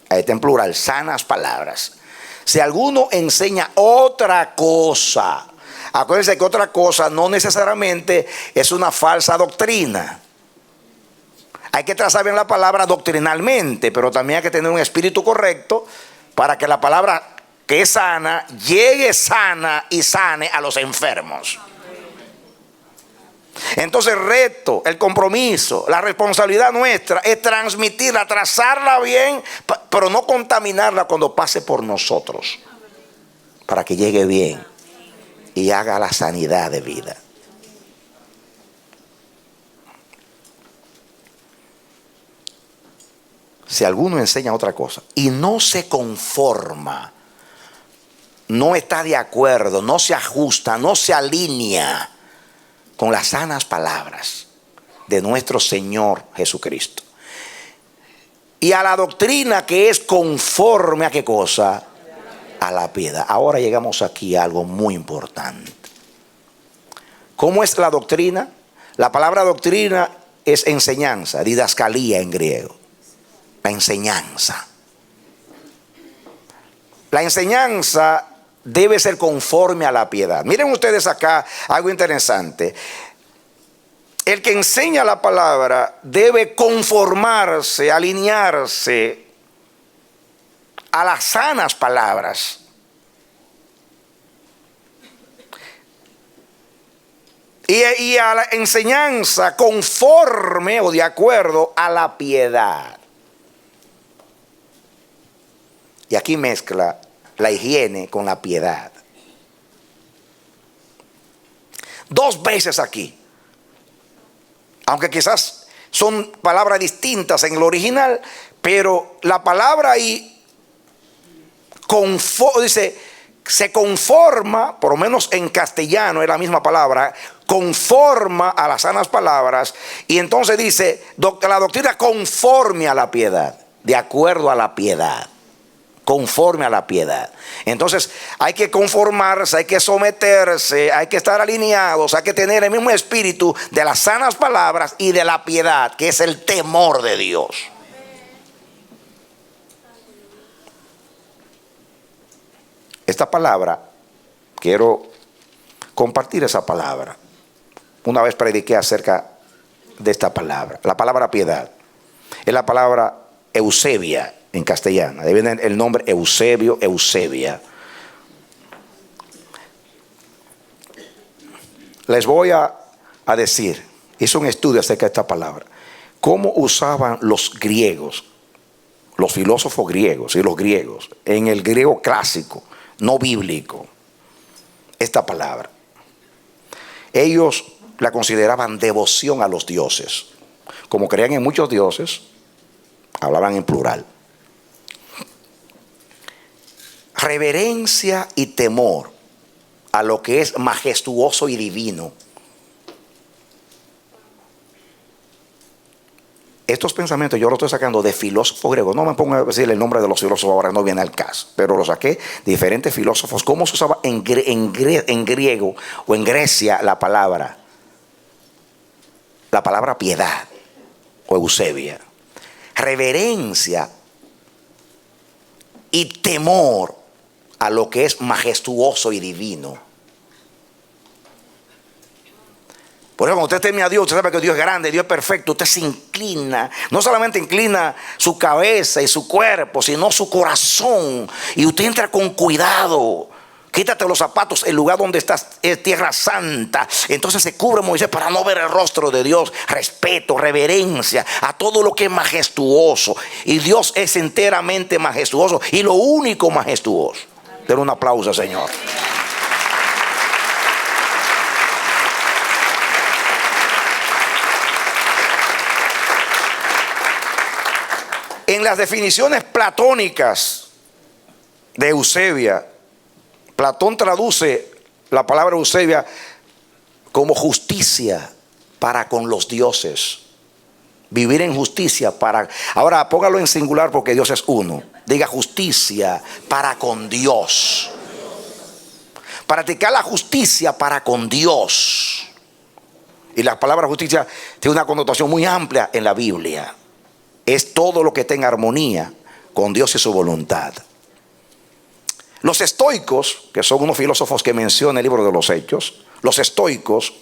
ahí está en plural, sanas palabras. Si alguno enseña otra cosa, acuérdense que otra cosa no necesariamente es una falsa doctrina. Hay que trazar bien la palabra doctrinalmente, pero también hay que tener un espíritu correcto para que la palabra que es sana llegue sana y sane a los enfermos. Entonces el reto, el compromiso, la responsabilidad nuestra es transmitirla, trazarla bien, pero no contaminarla cuando pase por nosotros, para que llegue bien y haga la sanidad de vida. Si alguno enseña otra cosa y no se conforma, no está de acuerdo, no se ajusta, no se alinea con las sanas palabras de nuestro Señor Jesucristo y a la doctrina que es conforme a qué cosa, a la piedad. Ahora llegamos aquí a algo muy importante. ¿Cómo es la doctrina? La palabra doctrina es enseñanza, didascalía en griego. La enseñanza. La enseñanza debe ser conforme a la piedad. Miren ustedes acá algo interesante. El que enseña la palabra debe conformarse, alinearse a las sanas palabras. Y a la enseñanza conforme o de acuerdo a la piedad. Y aquí mezcla la higiene con la piedad. Dos veces aquí. Aunque quizás son palabras distintas en el original, pero la palabra ahí dice, se conforma, por lo menos en castellano es la misma palabra, conforma a las sanas palabras. Y entonces dice, la doctrina conforme a la piedad, de acuerdo a la piedad. Conforme a la piedad. Entonces hay que conformarse, hay que someterse, hay que estar alineados, hay que tener el mismo espíritu de las sanas palabras y de la piedad, que es el temor de Dios. Esta palabra, quiero compartir esa palabra. Una vez prediqué acerca de esta palabra. La palabra piedad es la palabra Eusebia en castellano. De viene el nombre Eusebio, Eusebia. Les voy a decir, hice un estudio acerca de esta palabra, cómo usaban los griegos los filósofos griegos y los griegos, en el griego clásico, no bíblico, esta palabra, ellos la consideraban devoción a los dioses. Como creían en muchos dioses, hablaban en plural. Reverencia y temor a lo que es majestuoso y divino. Estos pensamientos yo los estoy sacando de filósofos griegos. No me pongo a decir el nombre de los filósofos ahora, no viene al caso. Pero los saqué de diferentes filósofos. ¿Cómo se usaba en griego o en Grecia la palabra piedad o eusebia? Reverencia y temor a lo que es majestuoso y divino. Por eso cuando usted teme a Dios, usted sabe que Dios es grande, Dios es perfecto. Usted se inclina, no solamente inclina su cabeza y su cuerpo, sino su corazón. Y usted entra con cuidado. Quítate los zapatos, el lugar donde estás es tierra santa. Entonces se cubre Moisés para no ver el rostro de Dios. Respeto, reverencia a todo lo que es majestuoso. Y Dios es enteramente majestuoso y lo único majestuoso. Denle un aplauso, Señor. En las definiciones platónicas de Eusebia, Platón traduce la palabra Eusebia como justicia para con los dioses. Vivir en justicia para... Ahora póngalo en singular porque Dios es uno. Diga justicia para con Dios. Practicar la justicia para con Dios. Y la palabra justicia tiene una connotación muy amplia en la Biblia. Es todo lo que tenga armonía con Dios y su voluntad. Los estoicos, que son unos filósofos que menciona el libro de los Hechos, los estoicos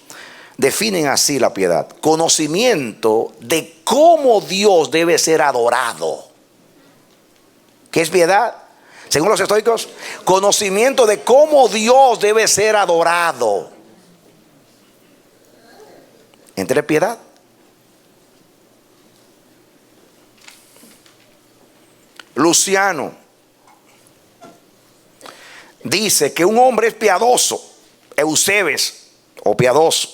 definen así la piedad: conocimiento de cómo Dios debe ser adorado. ¿Qué es piedad? Según los estoicos, conocimiento de cómo Dios debe ser adorado. Entre piedad. Luciano dice que un hombre es piadoso, Eusebes o piadoso,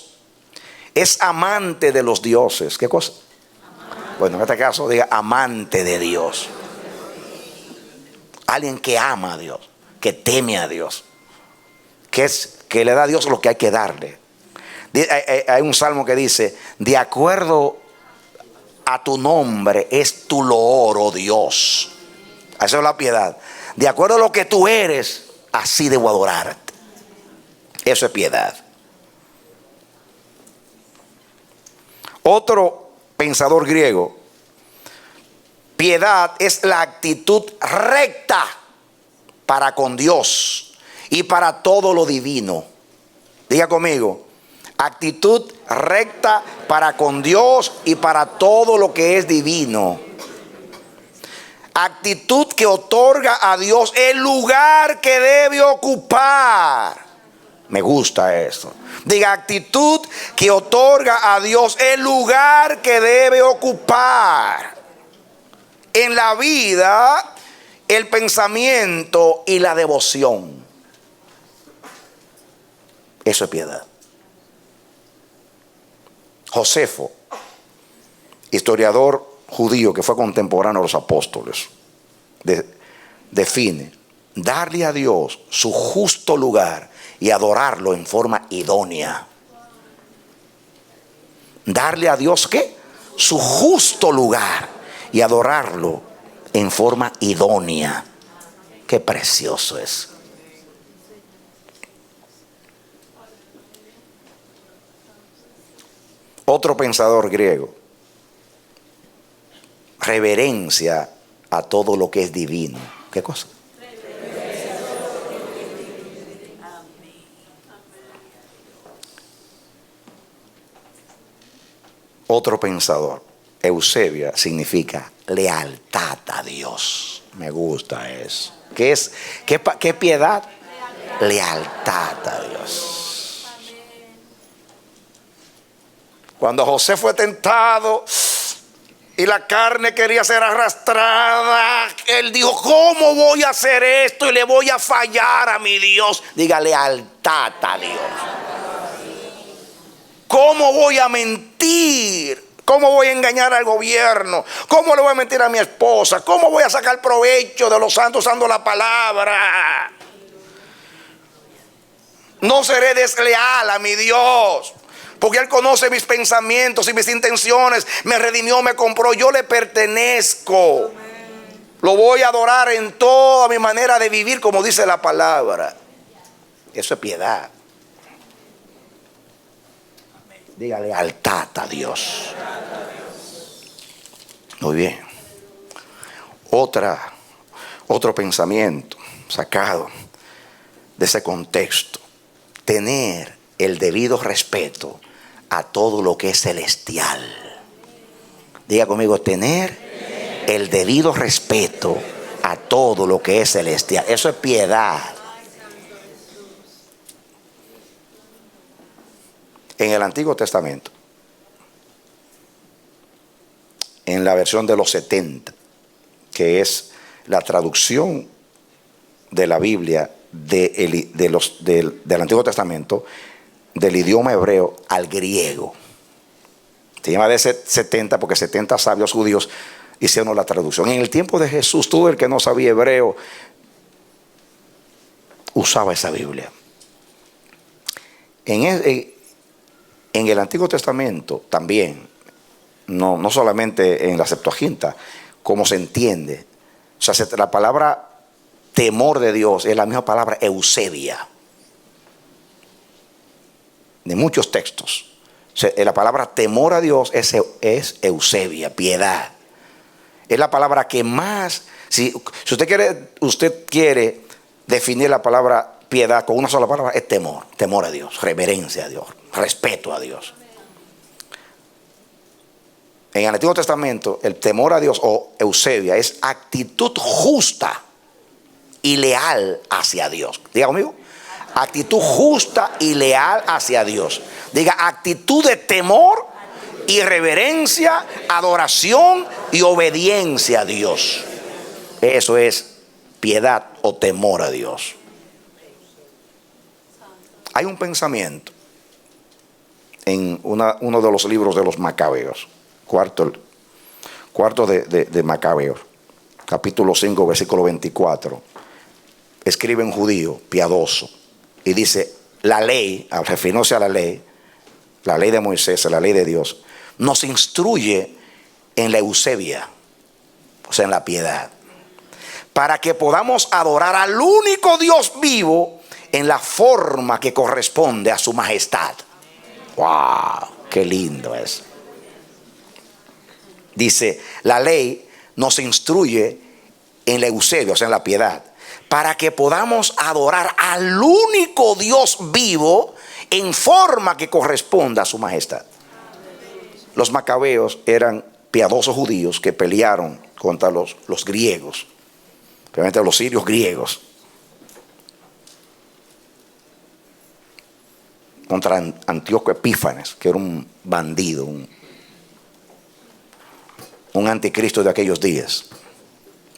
es amante de los dioses. ¿Qué cosa? Bueno, en este caso diga amante de Dios. Alguien que ama a Dios, que teme a Dios, que le da a Dios lo que hay que darle. Hay un salmo que dice: de acuerdo a tu nombre es tu loor, oh Dios. Eso es la piedad. De acuerdo a lo que tú eres, así debo adorarte. Eso es piedad. Otro pensador griego: piedad es la actitud recta para con Dios y para todo lo divino. Diga conmigo: actitud recta para con Dios y para todo lo que es divino. Actitud que otorga a Dios el lugar que debe ocupar. Me gusta esto. Diga: actitud que otorga a Dios el lugar que debe ocupar en la vida, el pensamiento y la devoción. Eso es piedad. Josefo, historiador judío que fue contemporáneo a los apóstoles, define: darle a Dios su justo lugar y adorarlo en forma idónea. Darle a Dios ¿qué? Su justo lugar y adorarlo en forma idónea. Qué precioso es. Otro pensador griego: reverencia a todo lo que es divino. ¿Qué cosa? Otro pensador, Eusebia, significa lealtad a Dios. Me gusta eso. ¿Qué es? ¿Qué piedad? Lealtad a Dios. Cuando José fue tentado y la carne quería ser arrastrada, él dijo: ¿cómo voy a hacer esto y le voy a fallar a mi Dios? Diga: lealtad a Dios. ¿Cómo voy a mentir? ¿Cómo voy a engañar al gobierno? ¿Cómo le voy a mentir a mi esposa? ¿Cómo voy a sacar provecho de los santos usando la palabra? No seré desleal a mi Dios, porque Él conoce mis pensamientos y mis intenciones. Me redimió, me compró, yo le pertenezco. Lo voy a adorar en toda mi manera de vivir, como dice la palabra. Eso es piedad. Diga: lealtad a Dios. Muy bien. Otro pensamiento sacado de ese contexto: tener el debido respeto a todo lo que es celestial. Diga conmigo: tener el debido respeto a todo lo que es celestial. Eso es piedad. En el Antiguo Testamento, en la versión de los 70, que es la traducción de la Biblia del Antiguo Testamento, del idioma hebreo al griego. Se llama de 70 porque 70 sabios judíos hicieron la traducción. En el tiempo de Jesús, todo el que no sabía hebreo usaba esa Biblia. En el Antiguo Testamento también, no solamente en la Septuaginta, como se entiende. O sea, la palabra temor de Dios es la misma palabra eusebia de muchos textos. O sea, la palabra temor a Dios es eusebia, piedad. Es la palabra que más, si usted quiere definir la palabra piedad con una sola palabra, es temor a Dios, reverencia a Dios, respeto a Dios. En el Antiguo Testamento, el temor a Dios o eusebia es actitud justa y leal hacia Dios. Diga conmigo: actitud justa y leal hacia Dios. Diga: actitud de temor y reverencia, adoración y obediencia a Dios. Eso es piedad o temor a Dios. Hay un pensamiento en uno de los libros de los Macabeos, cuarto de Macabeos, capítulo 5, versículo 24. Escribe un judío piadoso y dice: la ley, al referirse a la ley de Moisés, la ley de Dios, nos instruye en la eusebia, o sea, en la piedad, para que podamos adorar al único Dios vivo en la forma que corresponde a su majestad. ¡Wow! ¡Qué lindo es! Dice: la ley nos instruye en la eusebia, o sea, en la piedad, para que podamos adorar al único Dios vivo en forma que corresponda a su majestad. Los macabeos eran piadosos judíos que pelearon contra los griegos, realmente los sirios griegos, contra Antíoco Epífanes, que era un bandido, un anticristo de aquellos días,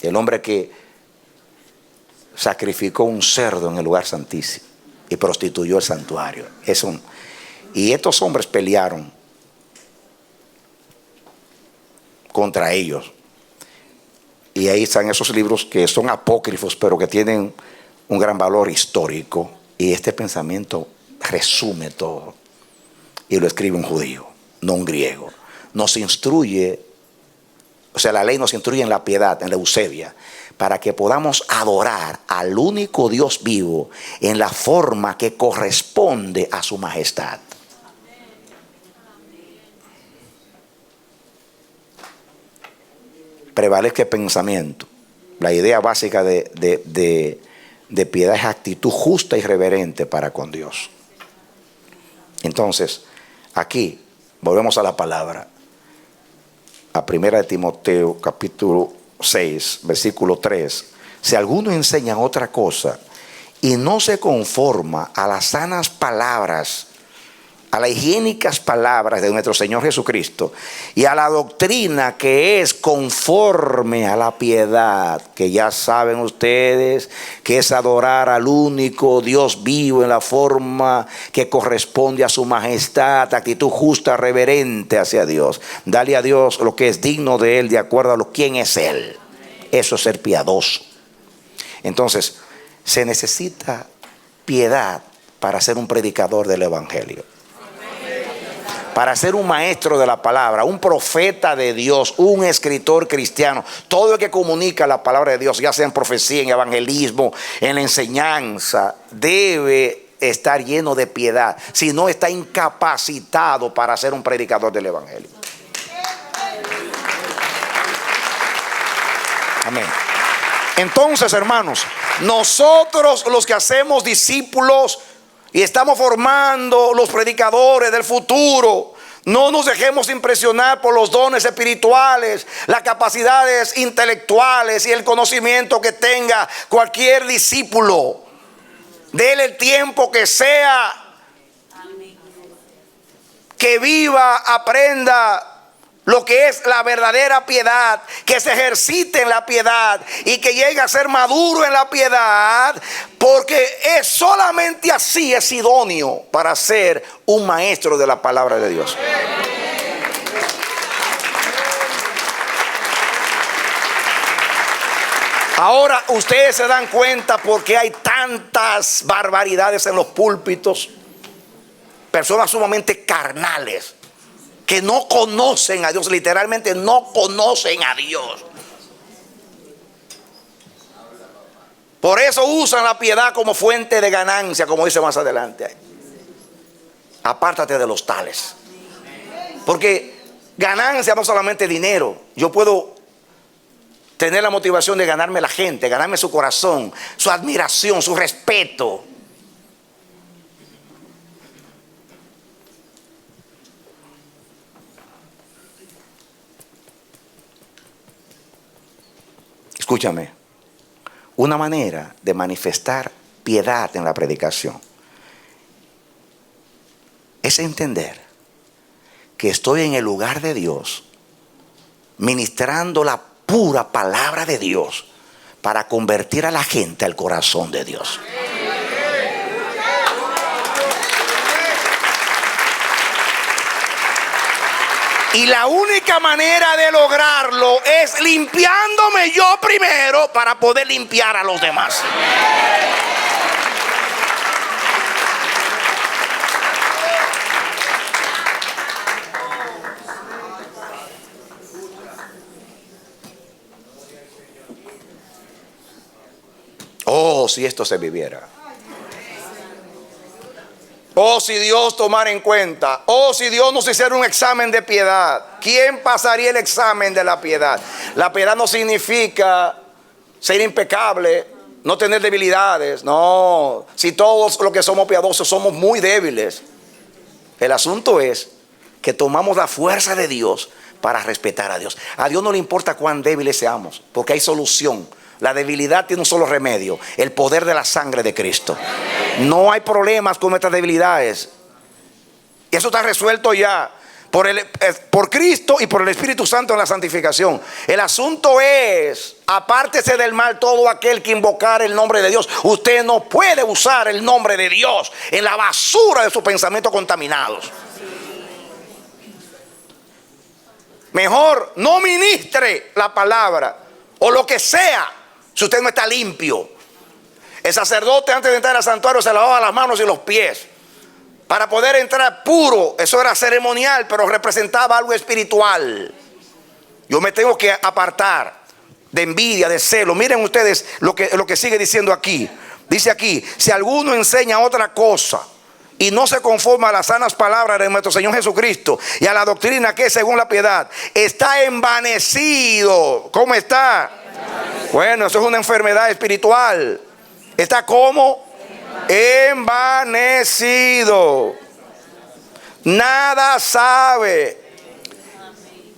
el hombre que sacrificó un cerdo en el lugar santísimo y prostituyó el santuario. Y estos hombres pelearon contra ellos, y ahí están esos libros que son apócrifos pero que tienen un gran valor histórico, y este pensamiento resume todo y lo escribe un judío, no un griego. Nos instruye, o sea, la ley nos instruye en la piedad, en la eusebia, para que podamos adorar al único Dios vivo en la forma que corresponde a su majestad. Prevalezca el pensamiento. La idea básica de piedad es actitud justa y reverente para con Dios. Entonces, aquí volvemos a la palabra, a 1 Timoteo capítulo 6, versículo 3. Si alguno enseña otra cosa y no se conforma a las sanas palabras a las higiénicas palabras de nuestro Señor Jesucristo y a la doctrina que es conforme a la piedad, que ya saben ustedes que es adorar al único Dios vivo en la forma que corresponde a su majestad, actitud justa, reverente hacia Dios, darle a Dios lo que es digno de Él de acuerdo a lo quién es Él. Eso es ser piadoso. Entonces se necesita piedad para ser un predicador del evangelio, para ser un maestro de la palabra, un profeta de Dios, un escritor cristiano. Todo el que comunica la palabra de Dios, ya sea en profecía, en evangelismo, en la enseñanza, debe estar lleno de piedad. Si no, está incapacitado para ser un predicador del evangelio. Amén. Entonces, hermanos, nosotros los que hacemos discípulos y estamos formando los predicadores del futuro, no nos dejemos impresionar por los dones espirituales, las capacidades intelectuales y el conocimiento que tenga cualquier discípulo. Dele el tiempo que sea, que viva, aprenda lo que es la verdadera piedad, que se ejercite en la piedad y que llegue a ser maduro en la piedad, porque es solamente así es idóneo para ser un maestro de la palabra de Dios. Ahora ustedes se dan cuenta por qué hay tantas barbaridades en los púlpitos. Personas sumamente carnales que no conocen a Dios, literalmente no conocen a Dios. Por eso usan la piedad como fuente de ganancia, como dice más adelante. Apártate de los tales. Porque ganancia no solamente dinero. Yo puedo tener la motivación de ganarme la gente, ganarme su corazón, su admiración, su respeto. Escúchame, una manera de manifestar piedad en la predicación es entender que estoy en el lugar de Dios, ministrando la pura palabra de Dios para convertir a la gente al corazón de Dios. Y la única manera de lograrlo es limpiándome yo primero para poder limpiar a los demás. Oh, si esto se viviera. Oh, si Dios tomara en cuenta. Oh, si Dios nos hiciera un examen de piedad. ¿Quién pasaría el examen de la piedad? La piedad no significa ser impecable, no tener debilidades. No, si todos los que somos piadosos somos muy débiles. El asunto es que tomamos la fuerza de Dios para respetar a Dios. A Dios no le importa cuán débiles seamos, porque hay solución. La debilidad tiene un solo remedio: el poder de la sangre de Cristo. No hay problemas con nuestras debilidades. Y eso está resuelto ya por Cristo y por el Espíritu Santo en la santificación. El asunto es: apártese del mal todo aquel que invocar el nombre de Dios. Usted no puede usar el nombre de Dios en la basura de sus pensamientos contaminados. Mejor no ministre la palabra o lo que sea si usted no está limpio. El sacerdote, antes de entrar al santuario, se lavaba las manos y los pies para poder entrar puro. Eso era ceremonial, pero representaba algo espiritual. Yo me tengo que apartar de envidia, de celo. Miren ustedes lo que sigue diciendo aquí. Dice aquí: si alguno enseña otra cosa y no se conforma a las sanas palabras de nuestro Señor Jesucristo y a la doctrina que es según la piedad, está envanecido. ¿Cómo está? Bueno, eso es una enfermedad espiritual. Está como envanecido. Nada sabe.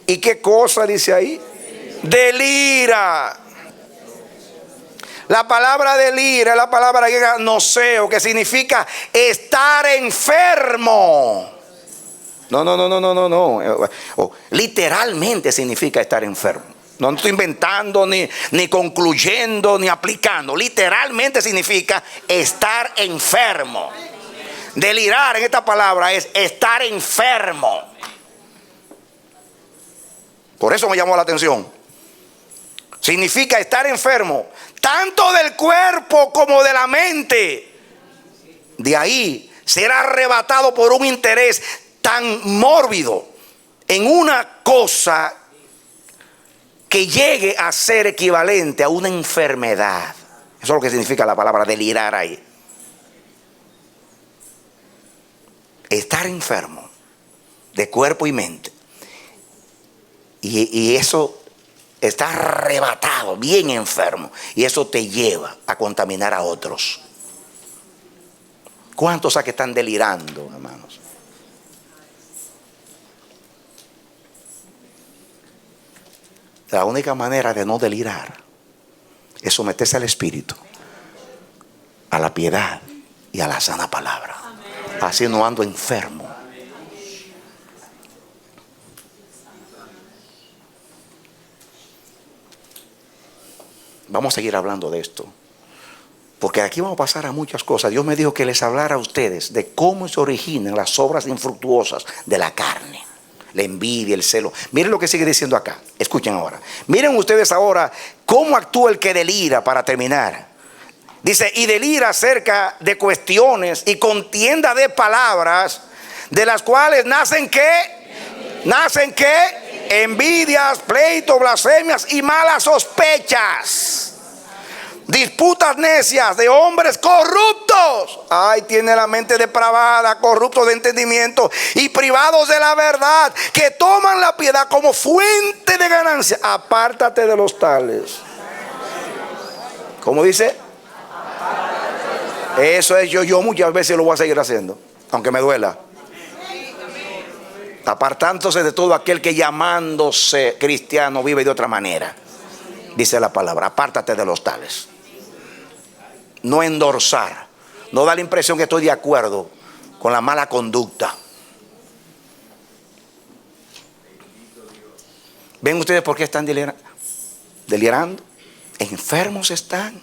¿Y qué cosa dice ahí? Delira. La palabra delira es la palabra griega noseo, que significa estar enfermo. No. Literalmente significa estar enfermo. No estoy inventando, ni concluyendo, ni aplicando. Literalmente significa estar enfermo. Delirar en esta palabra es estar enfermo. Por eso me llamó la atención. Significa estar enfermo, tanto del cuerpo como de la mente. De ahí será arrebatado por un interés tan mórbido en una cosa que llegue a ser equivalente a una enfermedad. Eso es lo que significa la palabra delirar ahí. Estar enfermo de cuerpo y mente. Y eso está arrebatado, bien enfermo. Y eso te lleva a contaminar a otros. ¿Cuántos aquí están delirando, hermanos? La única manera de no delirar es someterse al Espíritu, a la piedad y a la sana palabra. Así no ando enfermo. Vamos a seguir hablando de esto, porque aquí vamos a pasar a muchas cosas. Dios me dijo que les hablara a ustedes de cómo se originan las obras infructuosas de la carne. La envidia, el celo. Miren lo que sigue diciendo acá. Escuchen ahora. Miren ustedes ahora cómo actúa el que delira, para terminar. Dice, y delira acerca de cuestiones y contienda de palabras, de las cuales nacen ¿qué? ¿Nacen qué? Envidias, pleitos, blasfemias y malas sospechas. Disputas necias de hombres corruptos. Ay, tiene la mente depravada, corruptos de entendimiento y privados de la verdad, que toman la piedad como fuente de ganancia. Apártate de los tales. ¿Cómo dice? Eso es yo muchas veces lo voy a seguir haciendo, aunque me duela. Apartándose de todo aquel que llamándose cristiano vive de otra manera. Dice la palabra, apártate de los tales. No endorsar, no da la impresión que estoy de acuerdo con la mala conducta. ¿Ven ustedes por qué están delirando? Enfermos están.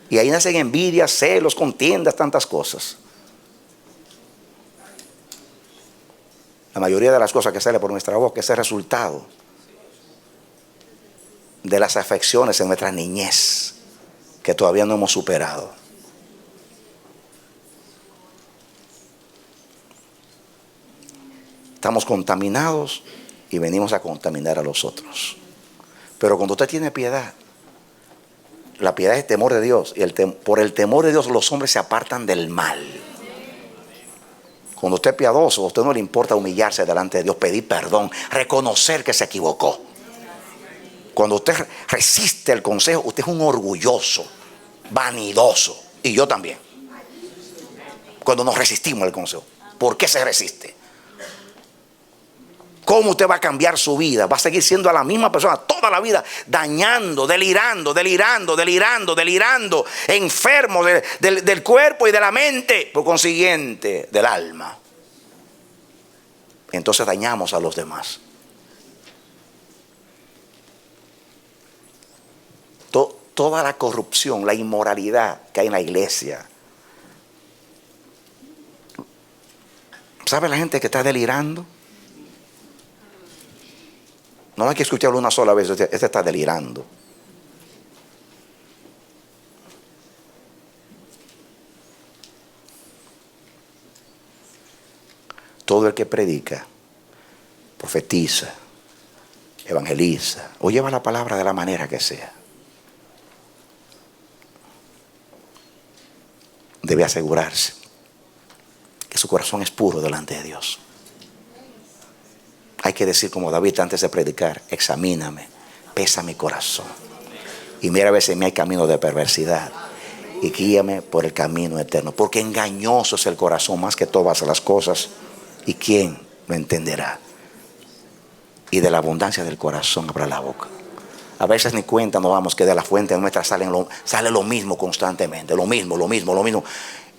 Y ahí nacen envidias, celos, contiendas, tantas cosas. La mayoría de las cosas que salen por nuestra boca es el resultado de las afecciones en nuestra niñez, que todavía no hemos superado. Estamos contaminados y venimos a contaminar a los otros. Pero cuando usted tiene piedad, la piedad es el temor de Dios, y por el temor de Dios los hombres se apartan del mal. Cuando usted es piadoso, a usted no le importa humillarse delante de Dios, pedir perdón, reconocer que se equivocó. Cuando usted resiste el consejo, usted es un orgulloso, vanidoso. Y yo también. Cuando nos resistimos al consejo. ¿Por qué se resiste? ¿Cómo usted va a cambiar su vida? Va a seguir siendo a la misma persona toda la vida, dañando, delirando, enfermo del cuerpo y de la mente, por consiguiente, del alma. Entonces dañamos a los demás. Toda la corrupción, la inmoralidad que hay en la iglesia. ¿Sabe la gente que está delirando? No hay que escucharlo una sola vez. Este está delirando. Todo el que predica, profetiza, evangeliza o lleva la palabra de la manera que sea, debe asegurarse que su corazón es puro delante de Dios. Hay que decir como David antes de predicar: examíname, pesa mi corazón y mira a ver si en mí hay camino de perversidad y guíame por el camino eterno, porque engañoso es el corazón más que todas las cosas, y quién lo entenderá. Y de la abundancia del corazón habla la boca. A veces ni cuenta nos damos que de la fuente nuestra sale lo mismo constantemente, lo mismo.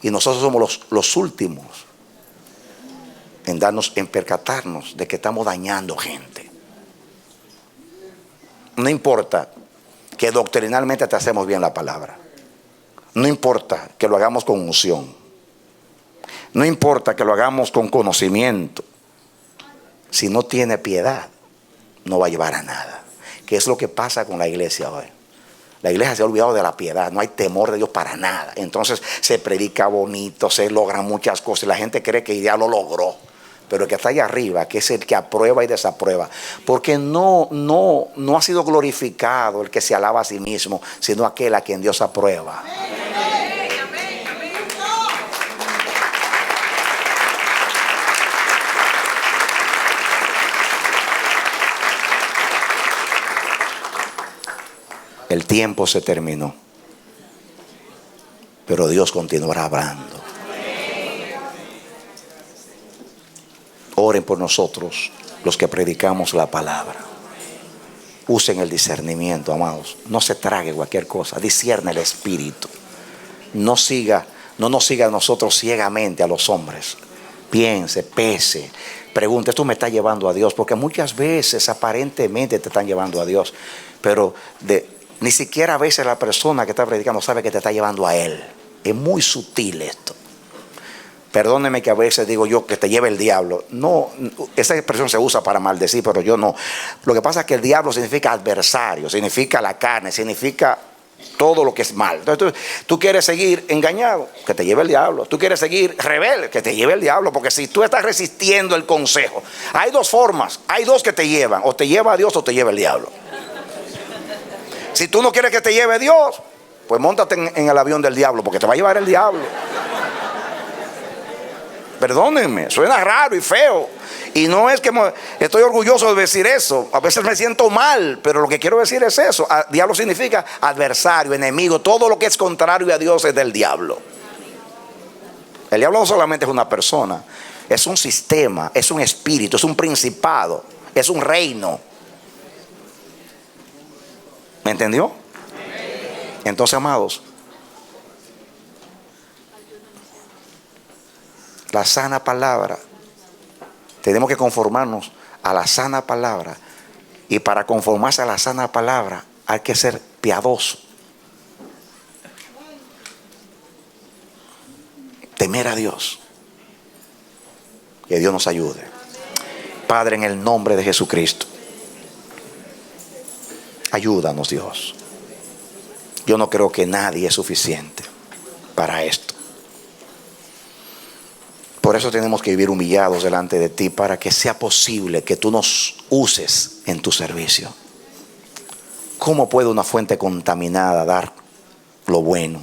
Y nosotros somos los últimos en percatarnos de que estamos dañando gente. No importa que doctrinalmente te hacemos bien la palabra. No importa que lo hagamos con unción. No importa que lo hagamos con conocimiento. Si no tiene piedad, no va a llevar a nada. ¿Qué es lo que pasa con la iglesia hoy? La iglesia se ha olvidado de la piedad, no hay temor de Dios para nada. Entonces se predica bonito, se logran muchas cosas y la gente cree que ya lo logró. Pero el que está allá arriba, que es el que aprueba y desaprueba, porque no ha sido glorificado el que se alaba a sí mismo, sino aquel a quien Dios aprueba. El tiempo se terminó, pero Dios continuará hablando. Oren por nosotros, los que predicamos la palabra. Usen el discernimiento, amados. No se trague cualquier cosa. Discierne el espíritu. No nos siga a nosotros ciegamente, a los hombres. Piense, pese, pregunte, ¿esto me está llevando a Dios? Porque muchas veces aparentemente te están llevando a Dios, pero ni siquiera a veces la persona que está predicando sabe que te está llevando a Él. Es muy sutil esto. Perdóneme que a veces digo yo que te lleve el diablo. No, esa expresión se usa para maldecir, pero yo no. Lo que pasa es que el diablo significa adversario, significa la carne, significa todo lo que es mal. Entonces tú quieres seguir engañado, que te lleve el diablo. Tú quieres seguir rebelde, que te lleve el diablo. Porque si tú estás resistiendo el consejo, hay dos formas, hay dos que te llevan. O te lleva a Dios o te lleva el diablo. Si tú no quieres que te lleve Dios, pues móntate en el avión del diablo, porque te va a llevar el diablo. Perdónenme, suena raro y feo. Y no es que estoy orgulloso de decir eso. A veces me siento mal, pero lo que quiero decir es eso. Diablo significa adversario, enemigo. Todo lo que es contrario a Dios es del diablo. El diablo no solamente es una persona, es un sistema, es un espíritu, es un principado, es un reino. ¿Me entendió? Entonces, amados, la sana palabra, tenemos que conformarnos a la sana palabra. Y para conformarse a la sana palabra hay que ser piadoso, temer a Dios. Que Dios nos ayude. Padre, en el nombre de Jesucristo, ayúdanos, Dios. Yo no creo que nadie es suficiente para esto. Por eso tenemos que vivir humillados delante de ti, para que sea posible que tú nos uses en tu servicio. ¿Cómo puede una fuente contaminada dar lo bueno,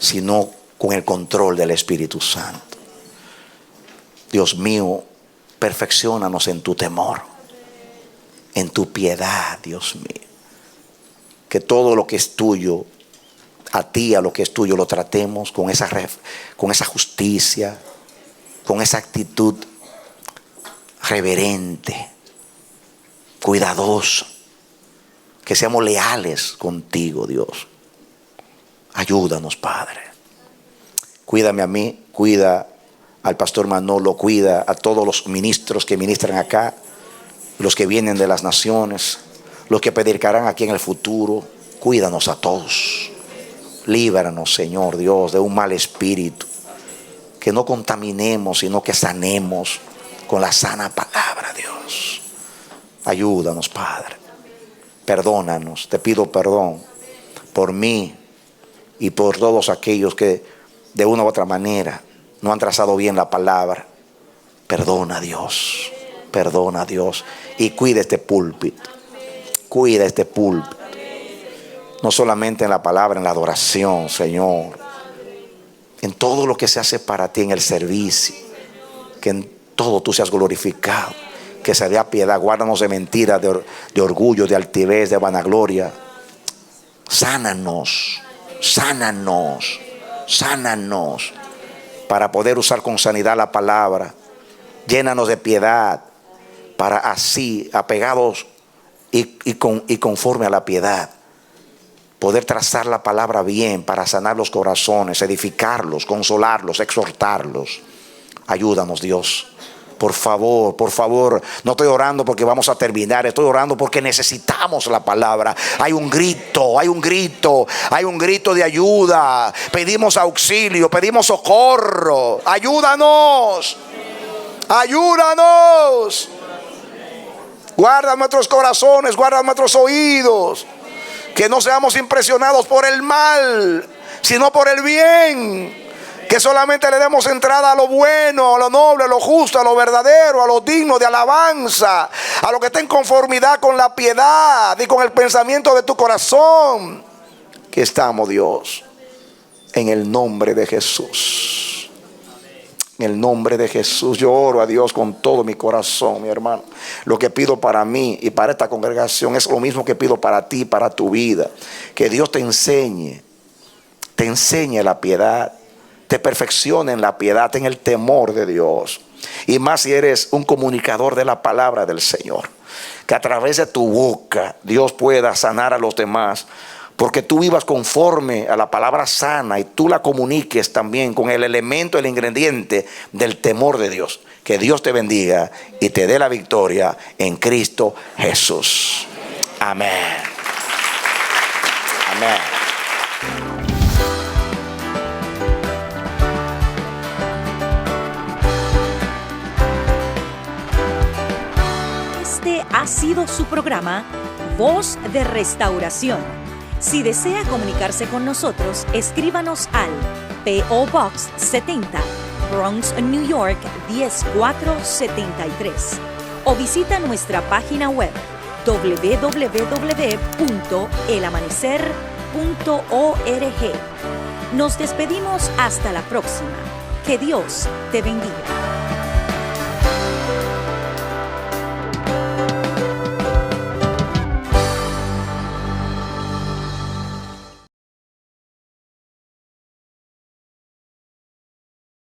sino con el control del Espíritu Santo? Dios mío, perfecciónanos en tu temor, en tu piedad, Dios mío. Que todo lo que es tuyo, a ti, a lo que es tuyo, lo tratemos con esa justicia, con esa actitud reverente, cuidadosa. Que seamos leales contigo, Dios. Ayúdanos, Padre. Cuídame a mí, cuida al pastor Manolo, cuida a todos los ministros que ministran acá, los que vienen de las naciones, los que predicarán aquí en el futuro. Cuídanos a todos. Líbranos, Señor Dios, de un mal espíritu. Que no contaminemos, sino que sanemos con la sana palabra, Dios. Ayúdanos, Padre. Perdónanos, te pido perdón por mí y por todos aquellos que de una u otra manera no han trazado bien la palabra. Perdona, Dios. Perdona, Dios. Y cuida este púlpito. Cuida este púlpito. No solamente en la palabra, en la adoración, Señor. En todo lo que se hace para ti en el servicio. Que en todo tú seas glorificado. Que se dé piedad. Guárdanos de mentiras, de orgullo, de altivez, de vanagloria. Sánanos. Sánanos. Sánanos. Para poder usar con sanidad la palabra. Llénanos de piedad. Para así, apegados y conforme a la piedad, poder trazar la palabra bien para sanar los corazones, edificarlos, consolarlos, exhortarlos. Ayúdanos, Dios. por favor, no estoy orando porque vamos a terminar, estoy orando porque necesitamos la palabra. Hay un grito de ayuda. Pedimos auxilio, pedimos socorro. Ayúdanos. Guarda nuestros corazones, guarda nuestros oídos. Que no seamos impresionados por el mal, sino por el bien. Que solamente le demos entrada a lo bueno, a lo noble, a lo justo, a lo verdadero, a lo digno de alabanza, a lo que esté en conformidad con la piedad y con el pensamiento de tu corazón. Que estamos, Dios, en el nombre de Jesús. En el nombre de Jesús yo oro a Dios con todo mi corazón, mi hermano. Lo que pido para mí y para esta congregación es lo mismo que pido para ti, para tu vida. Que Dios te enseñe la piedad, te perfeccione en la piedad, en el temor de Dios. Y más si eres un comunicador de la palabra del Señor. Que a través de tu boca Dios pueda sanar a los demás. Porque tú vivas conforme a la palabra sana y tú la comuniques también con el elemento, el ingrediente del temor de Dios. Que Dios te bendiga y te dé la victoria en Cristo Jesús. Amén. Amén. Este ha sido su programa Voz de Restauración. Si desea comunicarse con nosotros, escríbanos al P.O. Box 70, Bronx, New York 10473 o visita nuestra página web www.elamanecer.org. Nos despedimos hasta la próxima. Que Dios te bendiga.